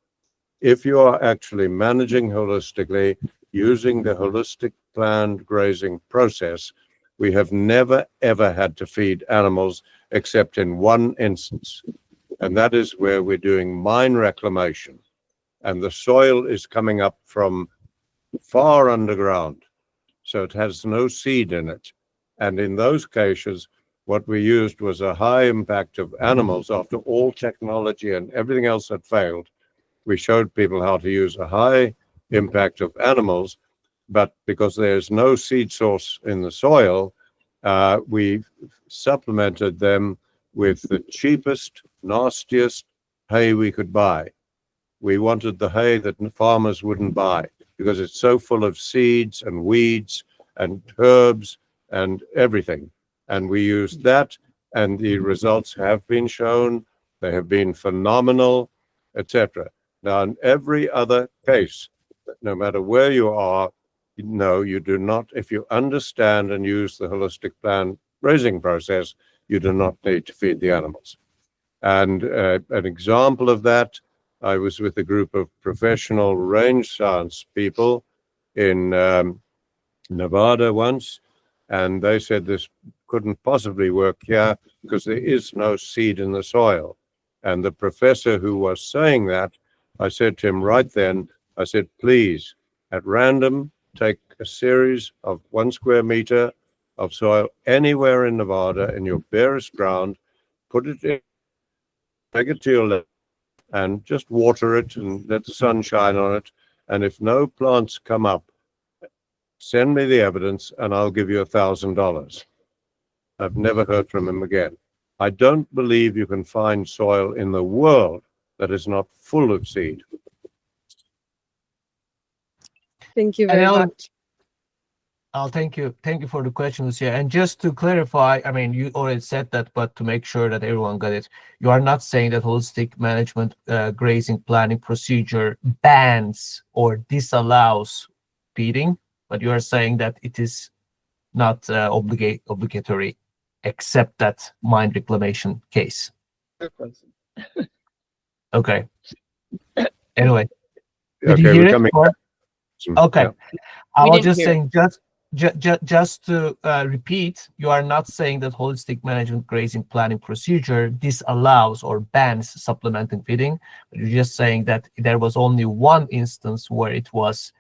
If you are actually managing holistically, using the holistic planned grazing process, we have never, ever had to feed animals except in one instance. And that is where we're doing mine reclamation. And the soil is coming up from far underground. So it has no seed in it. And in those cases, what we used was a high impact of animals. After all technology and everything else had failed, we showed people how to use a high impact of animals, but because there's no seed source in the soil, we supplemented them with the cheapest, nastiest hay we could buy. We wanted the hay that farmers wouldn't buy because it's so full of seeds and weeds and herbs and everything. And we used that, and the results have been shown. They have been phenomenal, etc. Now, in every other case, no matter where you are, no, you do not. If you understand and use the holistic plant grazing process, you do not need to feed the animals. And an example of that, I was with a group of professional range science people in Nevada once, and they said this couldn't possibly work here because there is no seed in the soil. And the professor who was saying that, I said to him right then, I said, please, at random, take a series of 1 square meter of soil anywhere in Nevada in your barest ground, put it in, take it to your left, and just water it and let the sun shine on it. And if no plants come up, send me the evidence and I'll give you $1,000. I've never heard from him again. I don't believe you can find soil in the world that is not full of seed. Thank you And very Alan, much. thank you for the question, Lucia. And just to clarify, I mean, you already said that, but to make sure that everyone got it, you are not saying that holistic management grazing planning procedure bans or disallows feeding, but you are saying that it is not obligatory, except that mine reclamation case. Okay. Anyway, did you Okay, hear we're it? coming Or- back. Okay. Yeah. I We was didn't just hear saying, just to repeat, you are not saying that holistic management grazing planning procedure disallows or bans supplementing feeding. You're just saying that there was only one instance where it was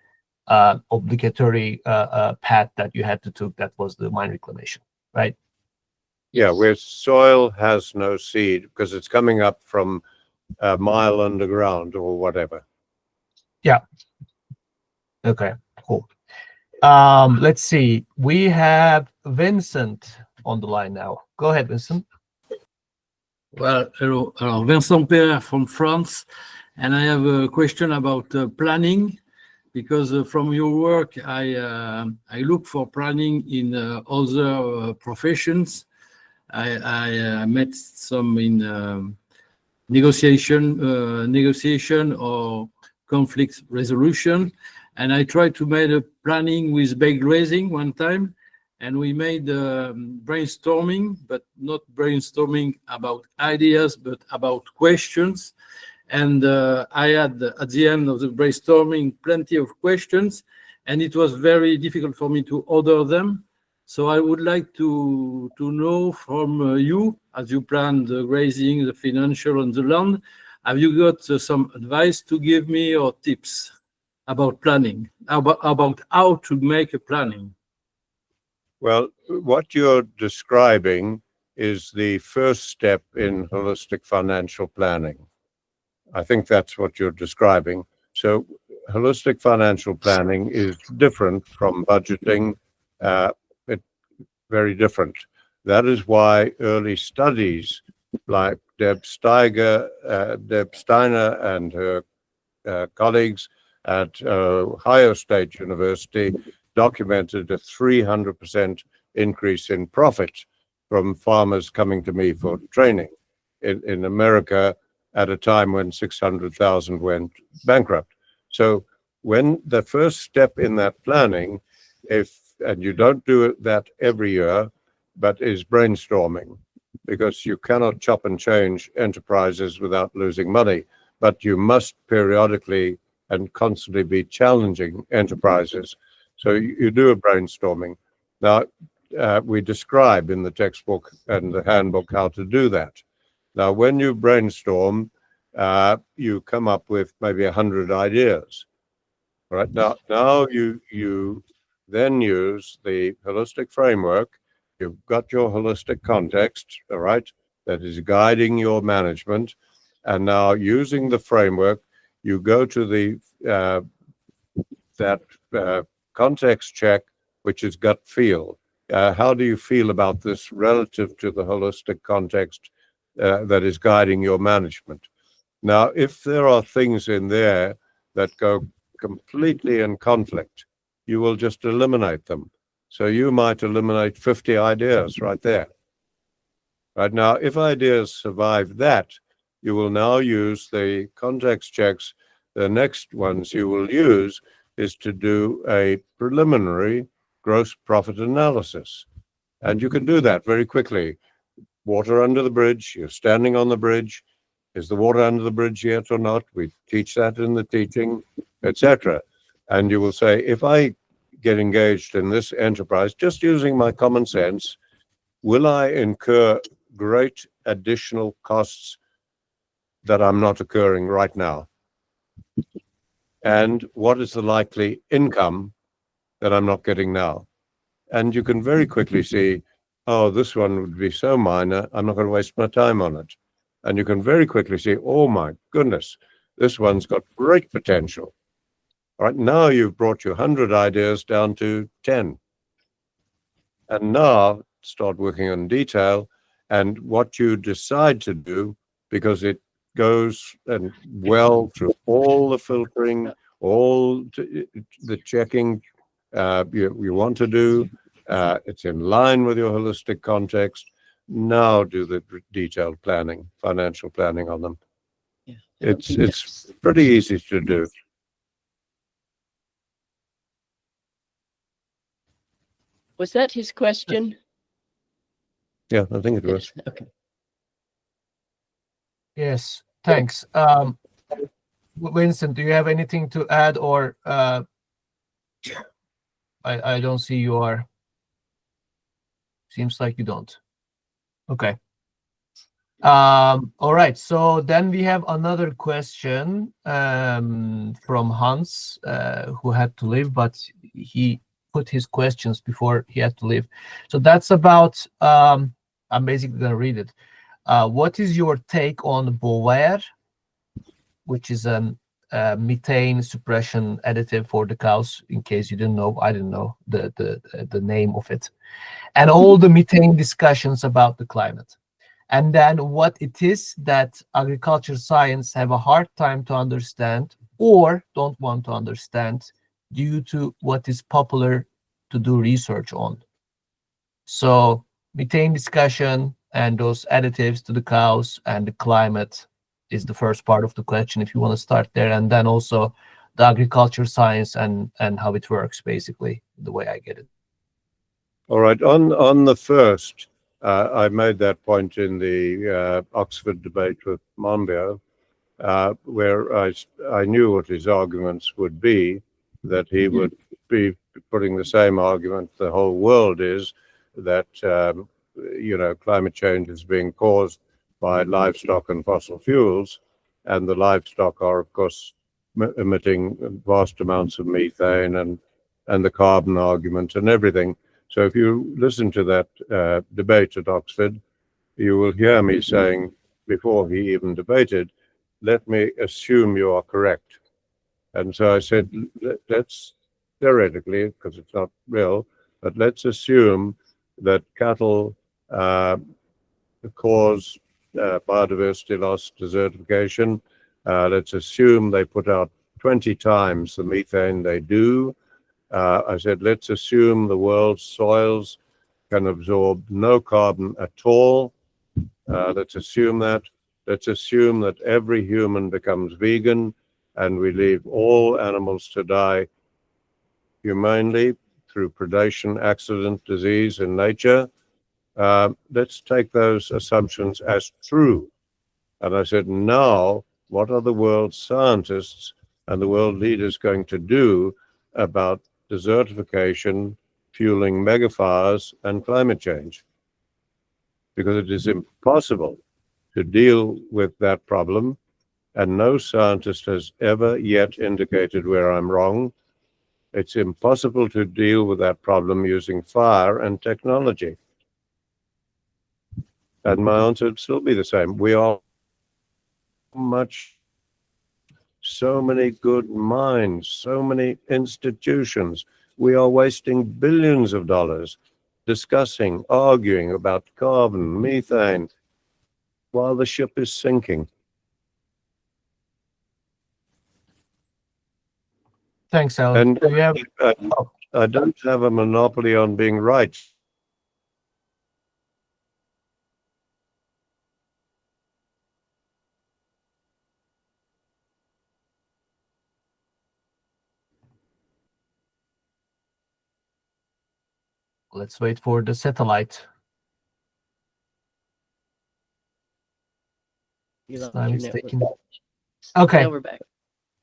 obligatory path that you had to take. That was the mine reclamation, right? Yeah, where soil has no seed because it's coming up from a mile underground or whatever. Yeah. Okay, cool. Let's see. We have Vincent on the line now. Go ahead, Vincent. Well, hello, Vincent Perret from France, and I have a question about planning, because from your work, I look for planning in other professions. I met some in negotiation or conflict resolution, and I tried to make a planning with bag grazing one time, and we made brainstorming, but not brainstorming about ideas, but about questions. And I had, at the end of the brainstorming, plenty of questions, and it was very difficult for me to order them. So I would like to know from you, as you plan the grazing, the financial, and the land, have you got some advice to give me or tips about planning, about how to make a planning? Well, what you're describing is the first step in holistic financial planning. I think that's what you're describing. So holistic financial planning is different from budgeting, it's very different. That is why early studies like Deb Steiner and her colleagues at Ohio State University documented a 300% increase in profit from farmers coming to me for training in America at a time when 600,000 went bankrupt. So when the first step in that planning, and you don't do that every year, but is brainstorming, because you cannot chop and change enterprises without losing money, but you must periodically and constantly be challenging enterprises. So you do a brainstorming. Now, we describe in the textbook and the handbook how to do that. Now, when you brainstorm, you come up with maybe 100 ideas. Right now you then use the holistic framework. You've got your holistic context, all right, that is guiding your management. And now using the framework, you go to the context check, which is gut feel. How do you feel about this relative to the holistic context that is guiding your management? Now, if there are things in there that go completely in conflict, you will just eliminate them. So you might eliminate 50 ideas right there. Right now, if ideas survive that, you will now use the context checks. The next ones you will use is to do a preliminary gross profit analysis. And you can do that very quickly. Water under the bridge, you're standing on the bridge. Is the water under the bridge yet or not? We teach that in the teaching, etc. And you will say, if I get engaged in this enterprise, just using my common sense, will I incur great additional costs that I'm not occurring right now? And what is the likely income that I'm not getting now? And you can very quickly see, oh, this one would be so minor, I'm not going to waste my time on it. And you can very quickly see, oh my goodness, this one's got great potential. All right, now you've brought your 100 ideas down to 10. And now start working on detail and what you decide to do, because it goes and well through all the filtering, all the checking you want to do. It's in line with your holistic context. Now do the detailed planning, financial planning on them. Yeah. It's pretty easy to do. Was that his question? Yeah, I think it was. Yes. Okay. Yes, thanks. Vincent, do you have anything to add, or I don't see you are. Seems like you don't. Okay. All right. So then we have another question from Hans, who had to leave, but he put his questions before he had to leave. So that's about, I'm basically going to read it. What is your take on Bovaer, which is a methane suppression additive for the cows? In case you didn't know, I didn't know the name of it, and all the methane discussions about the climate, and then what it is that agriculture science have a hard time to understand or don't want to understand due to what is popular to do research on. So methane discussion and those additives to the cows and the climate is the first part of the question, if you want to start there, and then also the agriculture science and how it works, basically, the way I get it. All right. On the first, I made that point in the Oxford debate with Monbiot, where I knew what his arguments would be, that he would be putting the same argument the whole world is, that climate change is being caused by livestock and fossil fuels, and the livestock are, of course, emitting vast amounts of methane and the carbon argument and everything. So if you listen to that debate at Oxford, you will hear me saying, before he even debated, let me assume you are correct. And so I said, let's theoretically, because it's not real, but let's assume that cattle cause biodiversity loss, desertification. Let's assume they put out 20 times the methane they do. I said, let's assume the world's soils can absorb no carbon at all. Let's assume that. Let's assume that every human becomes vegan and we leave all animals to die humanely through predation, accident, disease in nature. Let's take those assumptions as true. And I said, now, what are the world scientists and the world leaders going to do about desertification, fueling megafires, and climate change? Because it is impossible to deal with that problem, and no scientist has ever yet indicated where I'm wrong. It's impossible to deal with that problem using fire and technology. And my answer would still be the same. We are so many good minds, so many institutions. We are wasting billions of dollars discussing, arguing about carbon, methane, while the ship is sinking. Thanks, Alan. And I don't have a monopoly on being right. Let's wait for the satellite. You lost Time your is network. taking. Okay. Now we're back.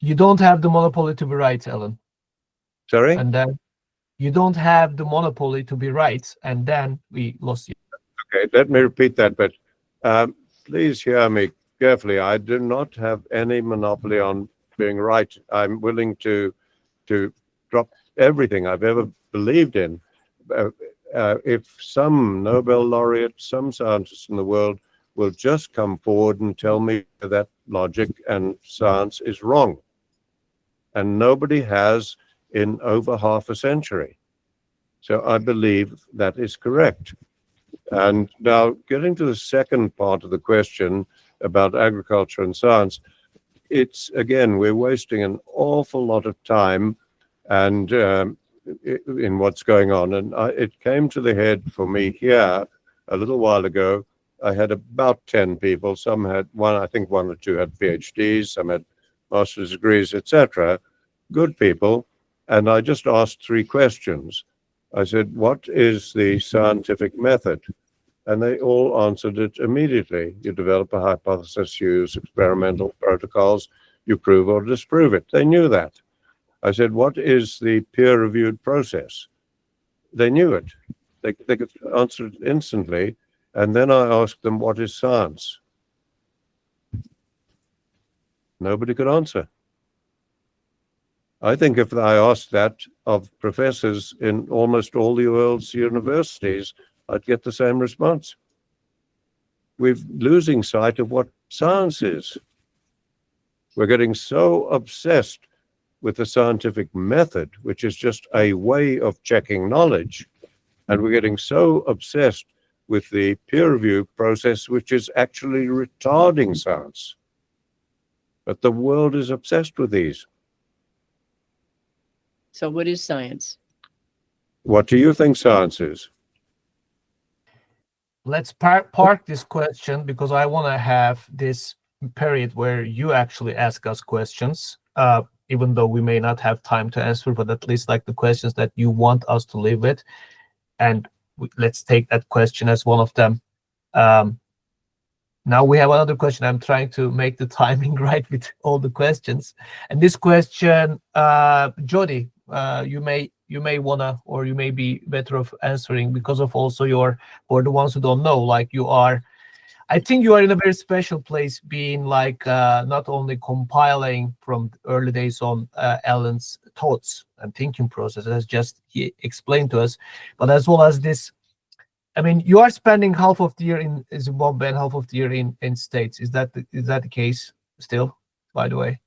You don't have the monopoly to be right, Alan. Sorry? And then you don't have the monopoly to be right, and then we lost you. Okay, let me repeat that, but please hear me carefully. I do not have any monopoly on being right. I'm willing to drop everything I've ever believed in. If some Nobel laureate, some scientist in the world will just come forward and tell me that logic and science is wrong. And nobody has in over half a century. So I believe that is correct. And now getting to the second part of the question about agriculture and science, it's, again, we're wasting an awful lot of time and in what's going on. And it came to the head for me here a little while ago. I had about 10 people. Some had I think one or two had PhDs, some had master's degrees, etc. Good people. And I just asked 3 questions. I said, what is the scientific method? And they all answered it immediately. You develop a hypothesis, you use experimental protocols, you prove or disprove it. They knew that. I said, what is the peer-reviewed process? They knew it. They could answer it instantly. And then I asked them, what is science? Nobody could answer. I think if I asked that of professors in almost all the world's universities, I'd get the same response. We're losing sight of what science is. We're getting so obsessed with the scientific method, which is just a way of checking knowledge. And we're getting so obsessed with the peer review process, which is actually retarding science. But the world is obsessed with these. So what is science? What do you think science is? Let's park this question because I want to have this period where you actually ask us questions, even though we may not have time to answer, but at least like the questions that you want us to live with. And let's take that question as one of them. Now we have another question. I'm trying to make the timing right with all the questions. And this question, Jody, you may wanna, or you may be better off answering because of also for the ones who don't know, like I think you are in a very special place, being like not only compiling from early days on Allan's thoughts and thinking process as just he explained to us, but as well as this I mean, you are spending half of the year in Zimbabwe and half of the year in States. Is that the case still, by the way?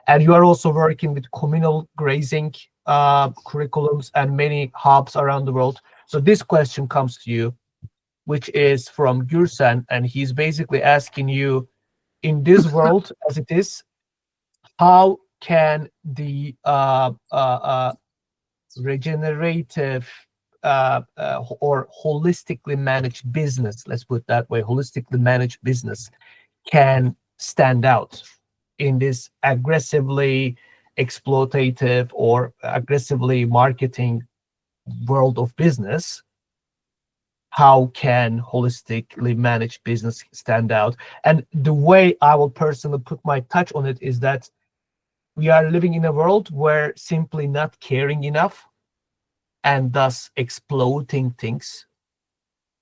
And you are also working with communal grazing curriculums and many hubs around the world. So this question comes to you, which is from Gürsen, and he's basically asking you, in this world as it is, how can the regenerative or holistically managed business, let's put it that way, holistically managed business can stand out in this aggressively exploitative or aggressively marketing world of business? How can holistically managed business stand out? And the way I will personally put my touch on it is that we are living in a world where simply not caring enough and thus exploiting things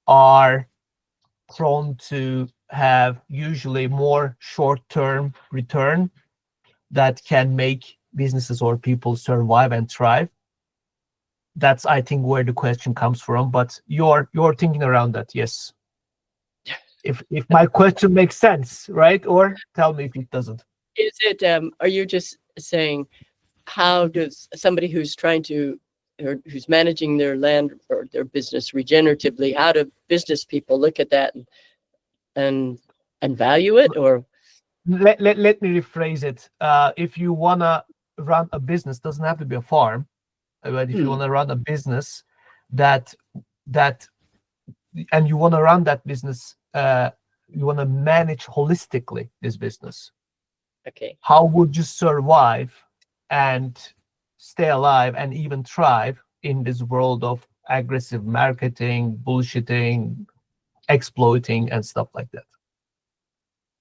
are prone to have usually more short-term return that can make businesses or people survive and thrive. That's, I think, where the question comes from. But you're thinking around that, yes. If my question makes sense, right? Or tell me if it doesn't. Is it? Are you just saying, how does somebody who's trying to, or who's managing their land or their business regeneratively, how do business people look at that and value it? Or let me rephrase it. If you wanna run a business, doesn't have to be a farm, but if you wanna run a business that and you wanna run that business, you wanna manage holistically this business. okay, How would you survive and stay alive and even thrive in this world of aggressive marketing, bullshitting, exploiting, and stuff like that?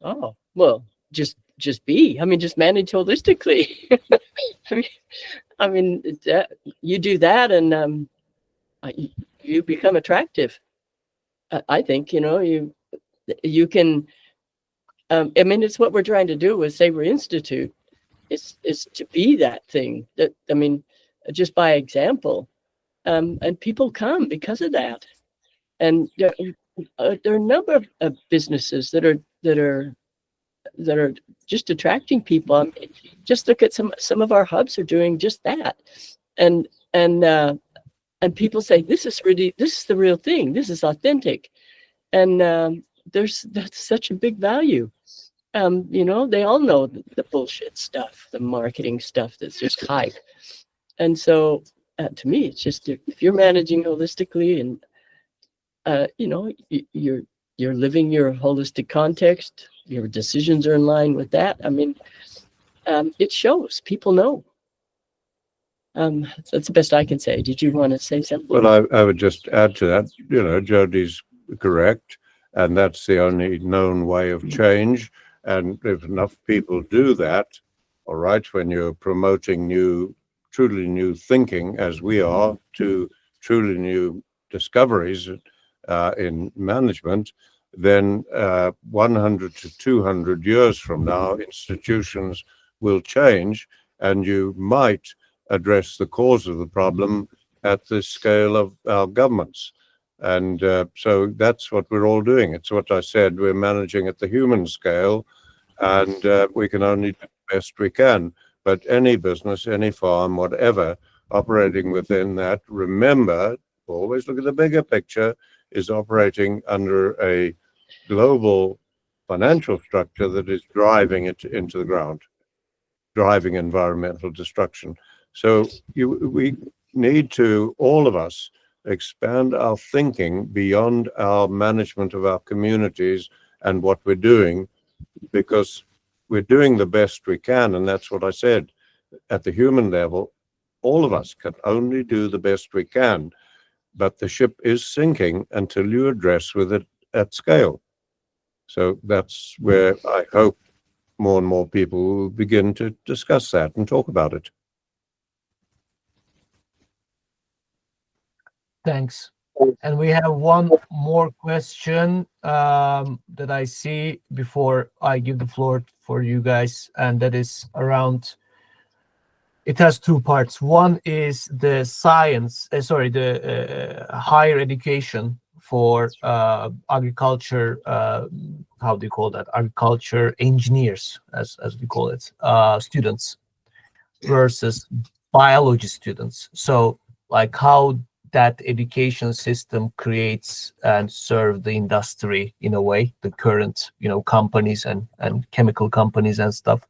oh well, just be. I mean, just manage holistically. I mean, you do that, and you become attractive. I think you can. I mean, it's what we're trying to do with Savory Institute. Is to be that thing. That, I mean, just by example, and people come because of that. And there are a number of businesses that are just attracting people. I mean, just look at some of our hubs are doing just that, and people say this is the real thing. This is authentic, and that's such a big value. They all know the bullshit stuff, the marketing stuff that's just hype. And so to me, it's just, if you're managing holistically and, you're living your holistic context, your decisions are in line with that. I mean, it shows, people know. That's the best I can say. Did you want to say something? Well, I would just add to that, Jody's correct, and that's the only known way of change. And if enough people do that, all right, when you're promoting truly new thinking, as we are, to truly new discoveries in management, then 100 to 200 years from now, institutions will change, and you might address the cause of the problem at the scale of our governments. And so that's what we're all doing. It's what I said, we're managing at the human scale, and we can only do the best we can. But any business, any farm, whatever, operating within that, remember, always look at the bigger picture, is operating under a global financial structure that is driving it into the ground, driving environmental destruction. So we need to, all of us, expand our thinking beyond our management of our communities and what we're doing, because we're doing the best we can. And that's what I said. At the human level, all of us can only do the best we can, but the ship is sinking until you address with it at scale. So that's where I hope more and more people will begin to discuss that and talk about it. Thanks. And we have one more question that I see before I give the floor for you guys, and that is around, it has two parts. One is the science, the higher education for agriculture, how do you call that? Agriculture engineers, as we call it, students versus biology students. So like how that education system creates and serve the industry in a way, the current, companies and chemical companies and stuff.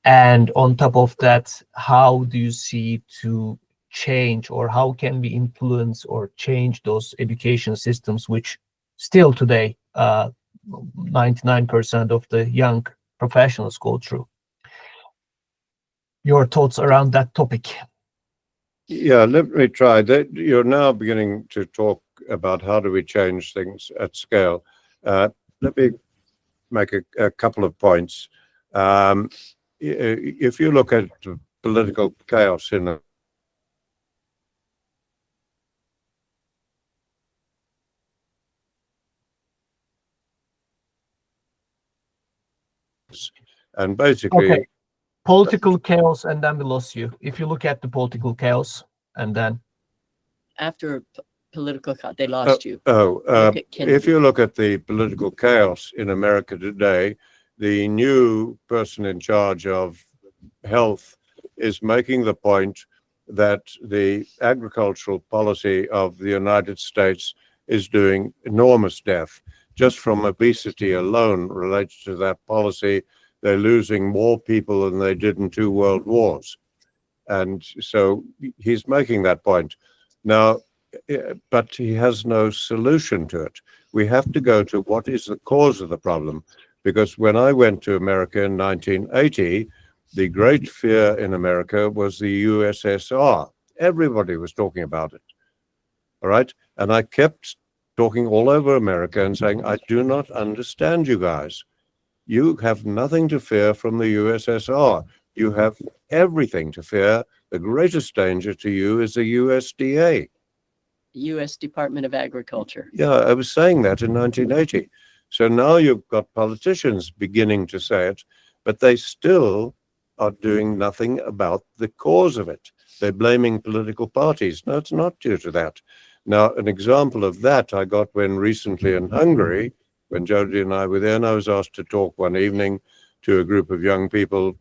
And on top of that, how do you see to change, or how can we influence or change those education systems, which still today 99% of the young professionals go through? Your thoughts around that topic? Yeah, let me try. You're now beginning to talk about how do we change things at scale. Let me make a couple of points. If you look at political chaos in and basically, Okay. Political chaos, and then we lost you. If you look at the political chaos, and then After political, they lost you. if Kennedy. you look at the political chaos in America today, the new person in charge of health is making the point that the agricultural policy of the United States is doing enormous death. Just from obesity alone related to that policy, they're losing more people than they did in 2 world wars. And so he's making that point. Now, but he has no solution to it. We have to go to what is the cause of the problem. Because when I went to America in 1980, the great fear in America was the USSR. Everybody was talking about it. All right. And I kept talking all over America and saying, I do not understand you guys. You have nothing to fear from the USSR. You have everything to fear. The greatest danger to you is the USDA. U.S. Department of Agriculture. Yeah, I was saying that in 1980. So now you've got politicians beginning to say it, but they still are doing nothing about the cause of it. They're blaming political parties. No, it's not due to that. Now, an example of that I got when recently in Hungary, when Jody and I were there, and I was asked to talk one evening to a group of young people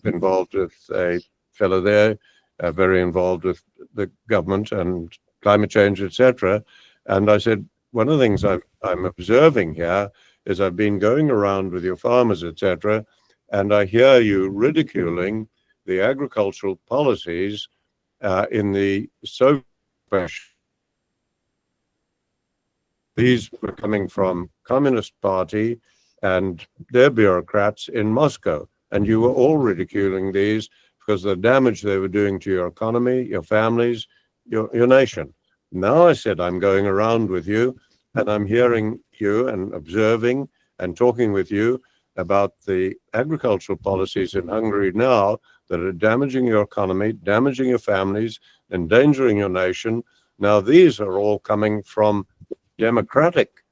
involved with a fellow there, very involved with the government and climate change, etc. And I said, one of the things I'm observing here is I've been going around with your farmers, etc., and I hear you ridiculing the agricultural policies in the Soviet. These were coming from Communist Party and their bureaucrats in Moscow. And you were all ridiculing these because of the damage they were doing to your economy, your families, your nation. Now I said, I'm going around with you and I'm hearing you and observing and talking with you about the agricultural policies in Hungary now that are damaging your economy, damaging your families, endangering your nation. Now these are all coming from democratic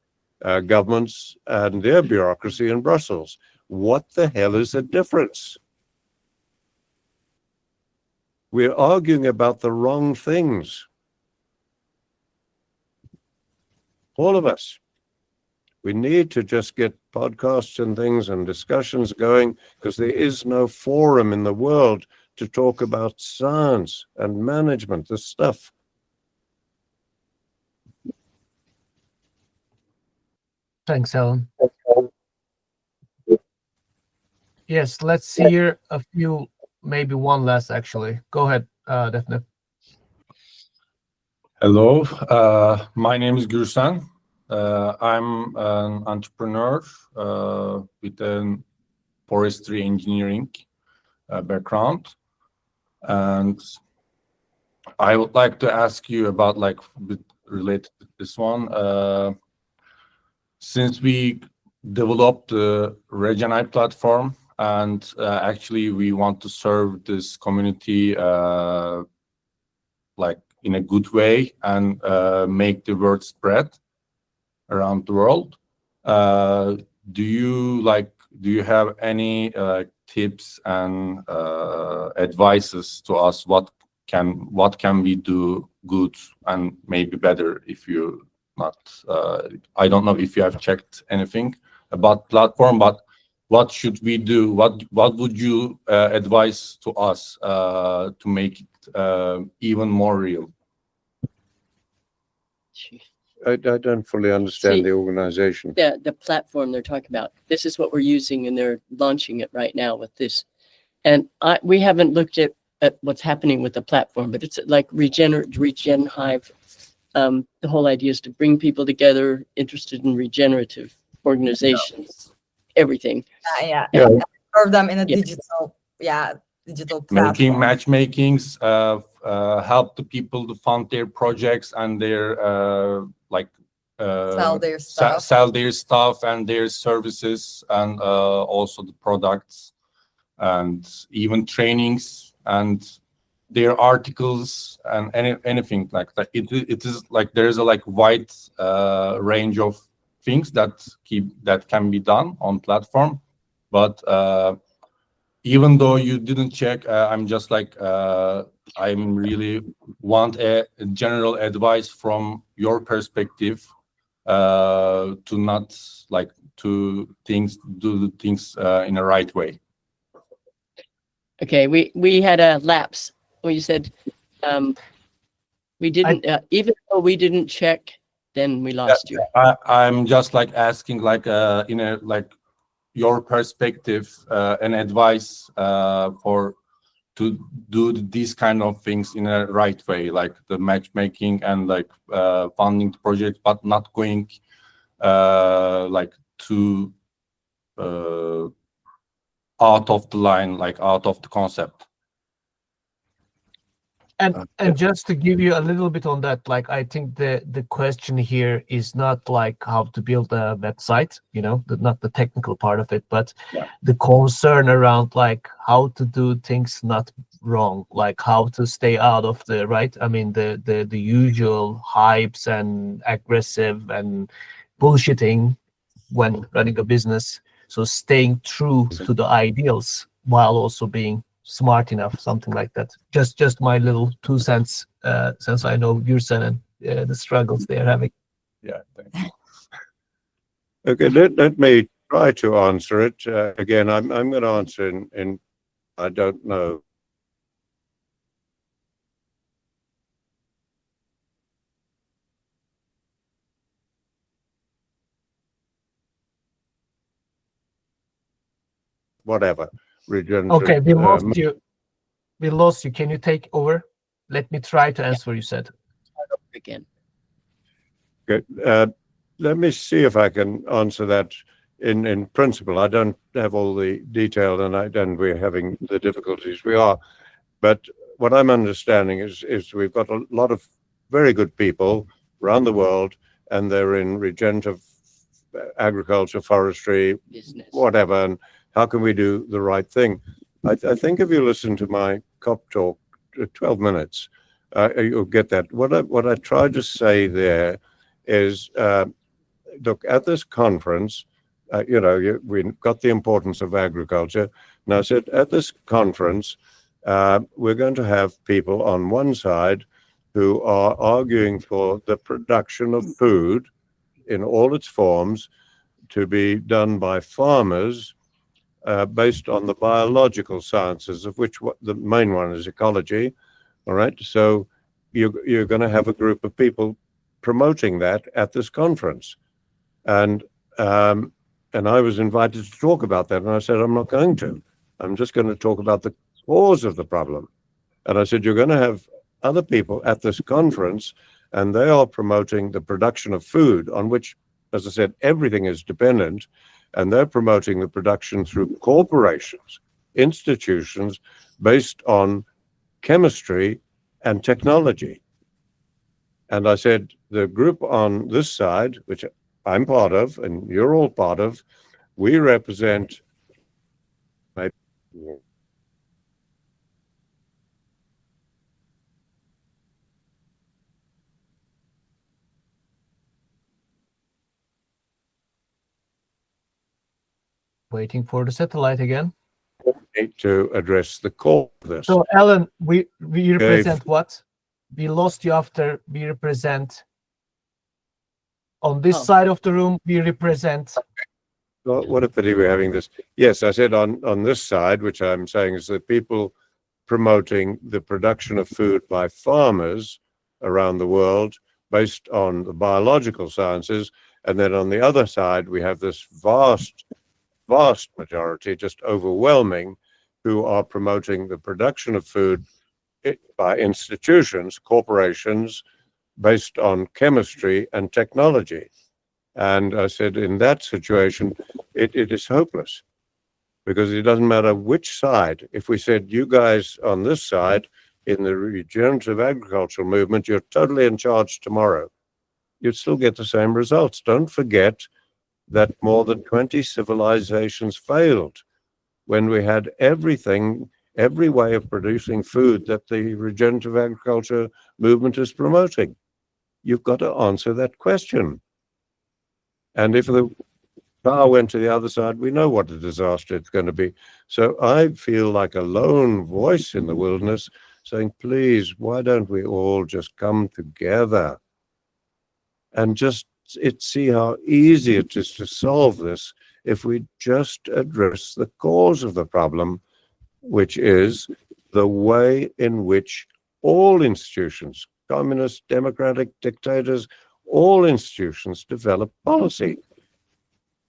governments and their bureaucracy in Brussels. What the hell is the difference? We're arguing about the wrong things. All of us. We need to just get podcasts and things and discussions going because there is no forum in the world to talk about science and management, this stuff. Thanks, Alan. Yes, let's hear a few, maybe one last actually. Go ahead, Defne. Hello, my name is Gürsan. I'm an entrepreneur with a forestry engineering background. And I would like to ask you about related to this one. Since we developed the Regenite platform and actually we want to serve this community in a good way and make the word spread around the world. Do you have any tips and advices to us? What can we do good and maybe better if you not. I don't know if you have checked anything about platform, but what should we do? What would you advise to us to make it even more real? I don't fully understand See, the organization. the platform they're talking about. This is what we're using, and they're launching it right now with this. And we haven't looked at what's happening with the platform, but it's like Regen Hive. The whole idea is to bring people together interested in regenerative organizations, everything. Yeah. Yeah. Serve them in a Yeah. digital Making platform. matchmakings, help the people to fund their projects and their Sell their stuff. sell their stuff and their services, and also the products, and even trainings and their articles and anything like that. It is like there's a like wide range of things that can be done on platform, but even though you didn't check, I'm just like I'm really want a general advice from your perspective, to not like to do things in a right way. Okay, we had a lapse where you said we didn't, even though we didn't check, then we lost you. I'm just like asking like in a like your perspective and advice for to do these kind of things in a right way, like the matchmaking and like funding the project, but not going like too out of the line, like out of the concept. And just to give you a little bit on that, like I think the question here is not like how to build a website, not the technical part of it, but the concern around like how to do things not wrong, like how to stay out of the the usual hypes and aggressive and bullshitting when running a business. So staying true to the ideals while also being smart enough, something like that. Just my little 2 cents, since I know Gürsen and the struggles they're having. Yeah, thank you. Okay, let me try to answer it. Again, I'm going to answer in I don't know. Whatever. Okay, we lost you. We lost you. Can you take over? Let me try to answer what you said. Again. Good. Let me see if I can answer that in principle. I don't have all the detail, and we're having the difficulties we are. But what I'm understanding is we've got a lot of very good people around the world, and they're in regenerative agriculture, forestry, Business. whatever. And how can we do the right thing? I think if you listen to my COP talk, 12 minutes, you'll get that. What I tried to say there is, look, at this conference, we got the importance of agriculture. And I said, at this conference, we're going to have people on one side who are arguing for the production of food in all its forms to be done by farmers, based on the biological sciences, of which the main one is ecology. All right. So you're going to have a group of people promoting that at this conference. And I was invited to talk about that. And I said, I'm not going to. I'm just going to talk about the cause of the problem. And I said, you're going to have other people at this conference, and they are promoting the production of food, on which, as I said, everything is dependent. And they're promoting the production through corporations, institutions based on chemistry and technology. And I said, the group on this side, which I'm part of, and you're all part of, we represent Waiting for the satellite again. to address the core of this. So, Alan, we represent what? We lost you after we represent. On this Oh. side of the room, we represent. Well, what a pity we're having this. Yes, I said on this side, which I'm saying is the people promoting the production of food by farmers around the world based on the biological sciences. And then on the other side, we have this vast majority, just overwhelming, who are promoting the production of food by institutions, corporations, based on chemistry and technology. And I said, in that situation, it is hopeless, because it doesn't matter which side. If we said, you guys on this side, in the regenerative agricultural movement, you're totally in charge tomorrow, you'd still get the same results. Don't forget that more than 20 civilizations failed when we had everything, every way of producing food that the regenerative agriculture movement is promoting. You've got to answer that question. And if the power went to the other side, we know what a disaster it's going to be. So I feel like a lone voice in the wilderness saying, please, why don't we all just come together and just see how easy it is to solve this if we just address the cause of the problem, which is the way in which all institutions, communist, democratic, dictators, all institutions develop policy.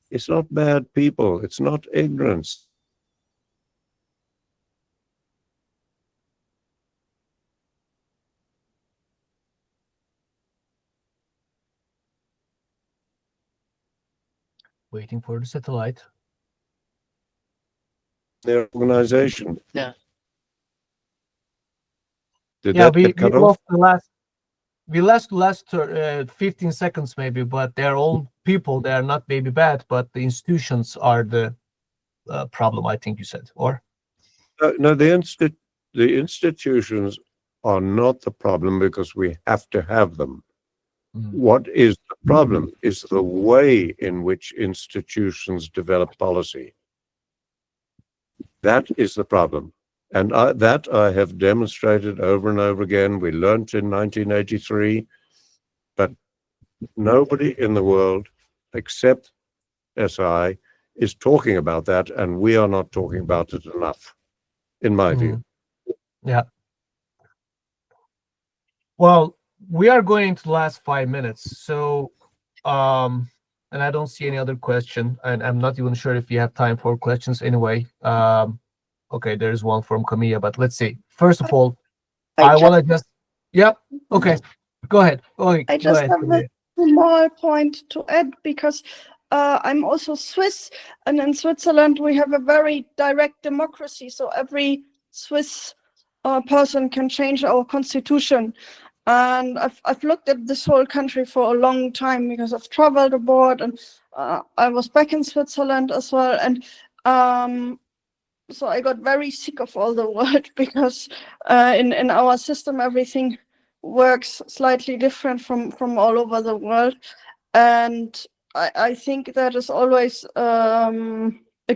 It's not bad people. It's not ignorance. Waiting for the satellite. Their organization. Yeah. Did Yeah, that we get cut lost off? the last 15 seconds maybe, but they're all people. They are not maybe bad, but the institutions are the problem, I think you said, or? No, the institutions are not the problem, because we have to have them. What is the problem is the way in which institutions develop policy. That is the problem. And that I have demonstrated over and over again. We learned in 1983, but nobody in the world except SI is talking about that, and we are not talking about it enough, in my view. Yeah. Well, we are going into the last 5 minutes, so and I don't see any other question, and I'm not even sure if you have time for questions anyway. Okay, there's one from Camilla, but let's see. First of all, I want to just, yeah, okay, go ahead. I just have a small point to add, because I'm also Swiss, and in Switzerland we have a very direct democracy, so every Swiss person can change our constitution. And I've looked at this whole country for a long time, because I've traveled abroad, and I was back in Switzerland as well. And so I got very sick of all the world, because in our system everything works slightly different from all over the world. And I think that is always a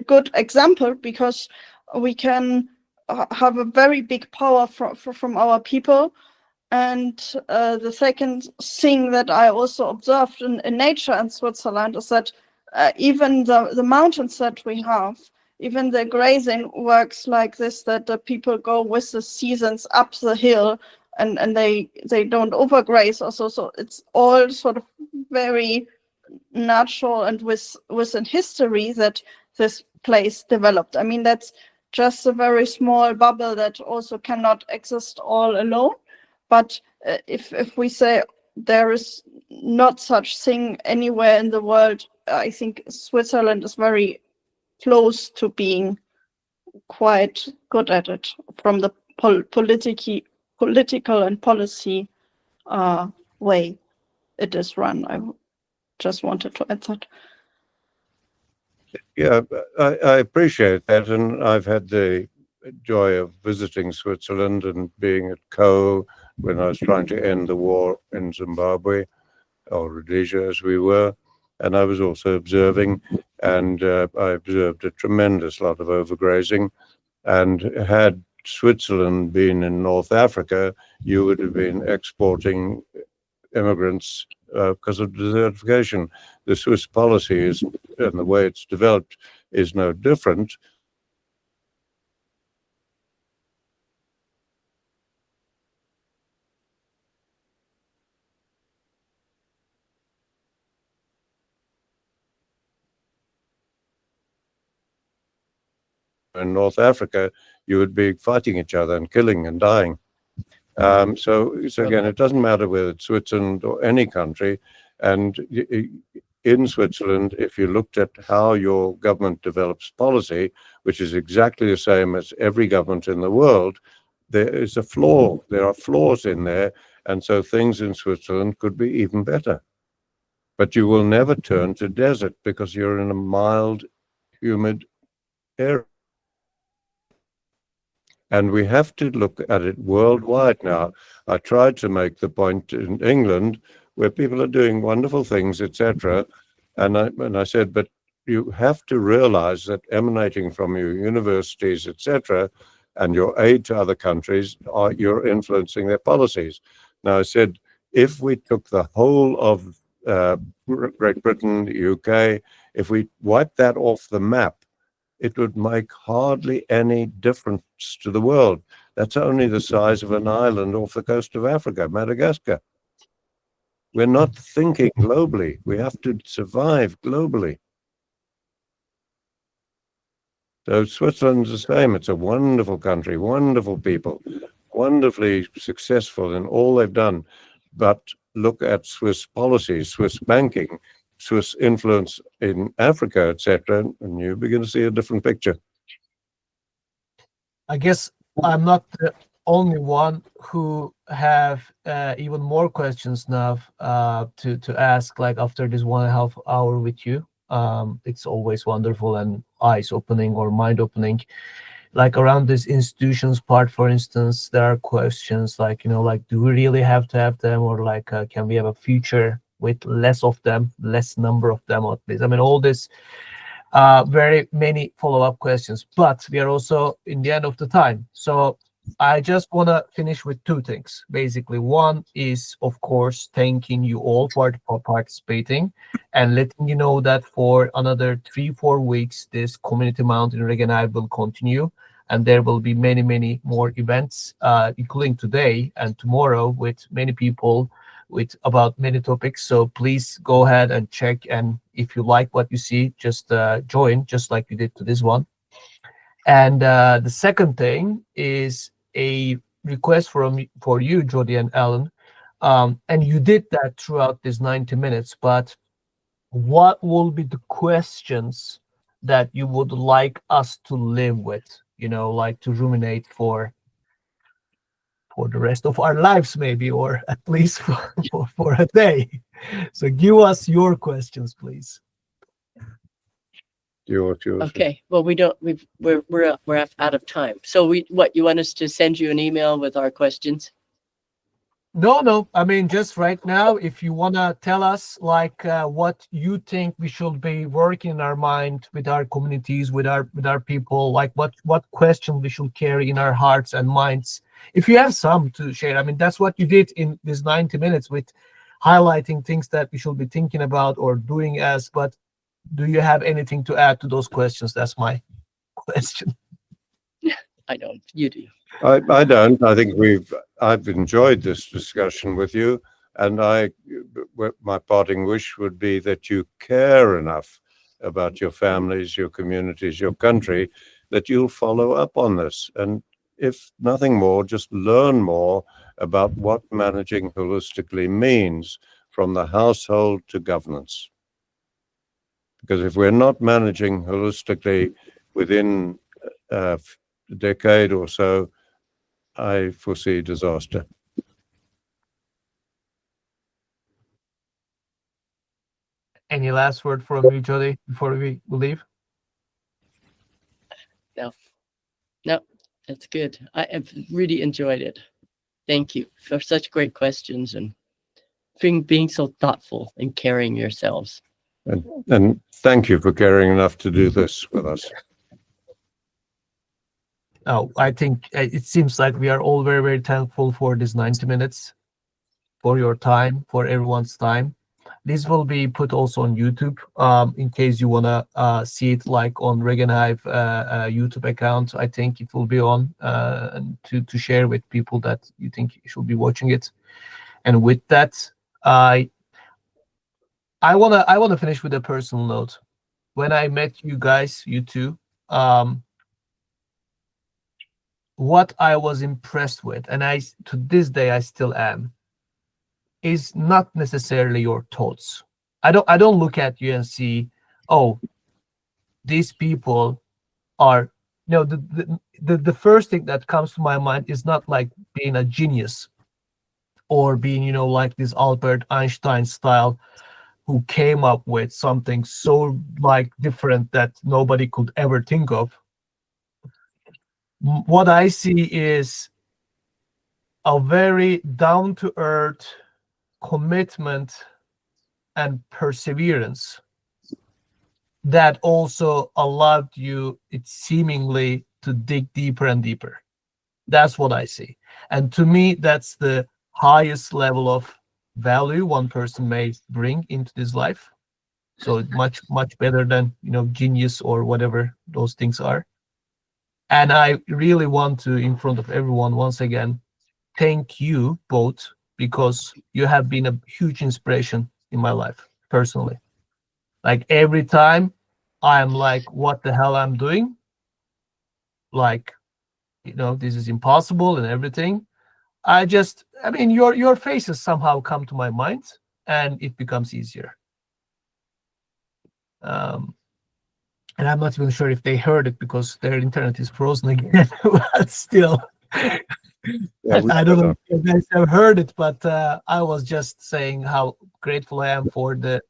good example, because we can have a very big power from our people. And the second thing that I also observed in nature in Switzerland is that even the mountains that we have, even the grazing works like this, that the people go with the seasons up the hill, and they don't overgraze also. So it's all sort of very natural, and within history that this place developed. I mean, that's just a very small bubble that also cannot exist all alone. But if we say there is not such thing anywhere in the world, I think Switzerland is very close to being quite good at it from the political and policy way it is run. I just wanted to add that. Yeah, I appreciate that, and I've had the joy of visiting Switzerland and being at Co when I was trying to end the war in Zimbabwe, or Rhodesia as we were, and I was also observing, and I observed a tremendous lot of overgrazing. And had Switzerland been in North Africa, you would have been exporting immigrants because of desertification. The Swiss policy is, and the way it's developed, is no different. In North Africa, you would be fighting each other and killing and dying. So again, it doesn't matter whether it's Switzerland or any country. And in Switzerland, if you looked at how your government develops policy, which is exactly the same as every government in the world, there is a flaw. There are flaws in there. And so things in Switzerland could be even better. But you will never turn to desert because you're in a mild, humid area. And we have to look at it worldwide now. I tried to make the point in England where people are doing wonderful things, etc. And I said, but you have to realize that emanating from your universities, etc., and your aid to other countries, you're influencing their policies. Now, I said, if we took the whole of Great Britain, the UK, if we wiped that off the map, it would make hardly any difference to the world. That's only the size of an island off the coast of Africa, Madagascar. We're not thinking globally. We have to survive globally. So Switzerland's the same. It's a wonderful country, wonderful people, wonderfully successful in all they've done. But look at Swiss policy, Swiss banking, Swiss influence in Africa, etc., and you begin to see a different picture. I guess I'm not the only one who have even more questions now to ask, like after this 1.5 hours with you. It's always wonderful and eyes-opening or mind-opening. Like around this institutions part, for instance, there are questions like, like, do we really have to have them, or like, can we have a future with less of them, less number of them at least? I mean, all this very many follow-up questions, but we are also in the end of the time. So I just want to finish with two things. Basically, one is, of course, thanking you all for participating and letting you know that for another 3-4 weeks, this Community Mountain Regenite will continue. And there will be many, many more events, including today and tomorrow, with many people with about many topics. So please go ahead and check. And if you like what you see, just join, just like you did to this one. And the second thing is a request for you, Jody and Allan. And you did that throughout this 90 minutes, but what will be the questions that you would like us to live with, like to ruminate for the rest of our lives, maybe, or at least for a day? So give us your questions, please. Yours. Okay. Well, we're out of time. So you want us to send you an email with our questions? No. I mean, just right now, if you want to tell us like what you think we should be working in our mind with our communities, with our people, like what question we should carry in our hearts and minds. If you have some to share, I mean, that's what you did in this 90 minutes with highlighting things that we should be thinking about or doing as. But do you have anything to add to those questions? That's my question. I don't. You do. I don't. I think I've enjoyed this discussion with you, and my parting wish would be that you care enough about your families, your communities, your country, that you'll follow up on this. And if nothing more, just learn more about what managing holistically means from the household to governance. Because if we're not managing holistically within a decade or so, I foresee disaster. Any last word from you, Jody, before we leave? No, that's good. I have really enjoyed it. Thank you for such great questions and being so thoughtful and caring yourselves. And thank you for caring enough to do this with us. Oh, I think it seems like we are all very, very thankful for this 90 minutes, for your time, for everyone's time. This will be put also on YouTube in case you want to see it like on Regenhive YouTube account. I think it will be on to share with people that you think should be watching it. And with that, I wanna finish with a personal note. When I met you guys, you two, what I was impressed with, and to this day I still am, is not necessarily your thoughts. I don't look at you and see, oh, these people are, the first thing that comes to my mind is not like being a genius or being, like this Albert Einstein style who came up with something so like different that nobody could ever think of. What I see is a very down-to-earth commitment and perseverance that also allowed you, it seemingly, to dig deeper and deeper. That's what I see. And to me, that's the highest level of value one person may bring into this life. So much, much better than, genius or whatever those things are. And I really want to, in front of everyone, once again, thank you both, because you have been a huge inspiration in my life personally. Like every time I'm like, what the hell I'm doing? Like, this is impossible and everything. Your faces somehow come to my mind and it becomes easier. And I'm not even sure if they heard it because their internet is frozen again, but still. Yeah, I don't know if you guys have heard it, but I was just saying how grateful I am for the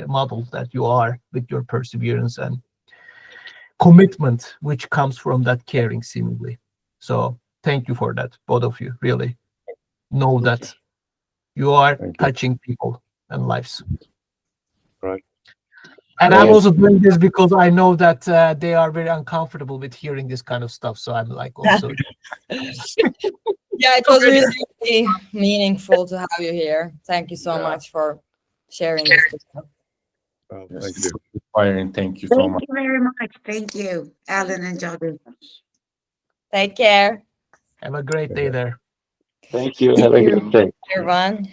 model that you are with your perseverance and commitment, which comes from that caring, seemingly. So thank you for that, both of you. Really know that you are touching people and lives. Right. And I'm also doing this because I know that they are very uncomfortable with hearing this kind of stuff. So I'm like also. Yeah, it was really meaningful to have you here. Thank you so much for sharing this. Well, thank you. Inspiring. Thank you so Thank much. you very much. Thank you, Allan and Jody. Take care, Have a great day there. Thank you. Have a good day. everyone.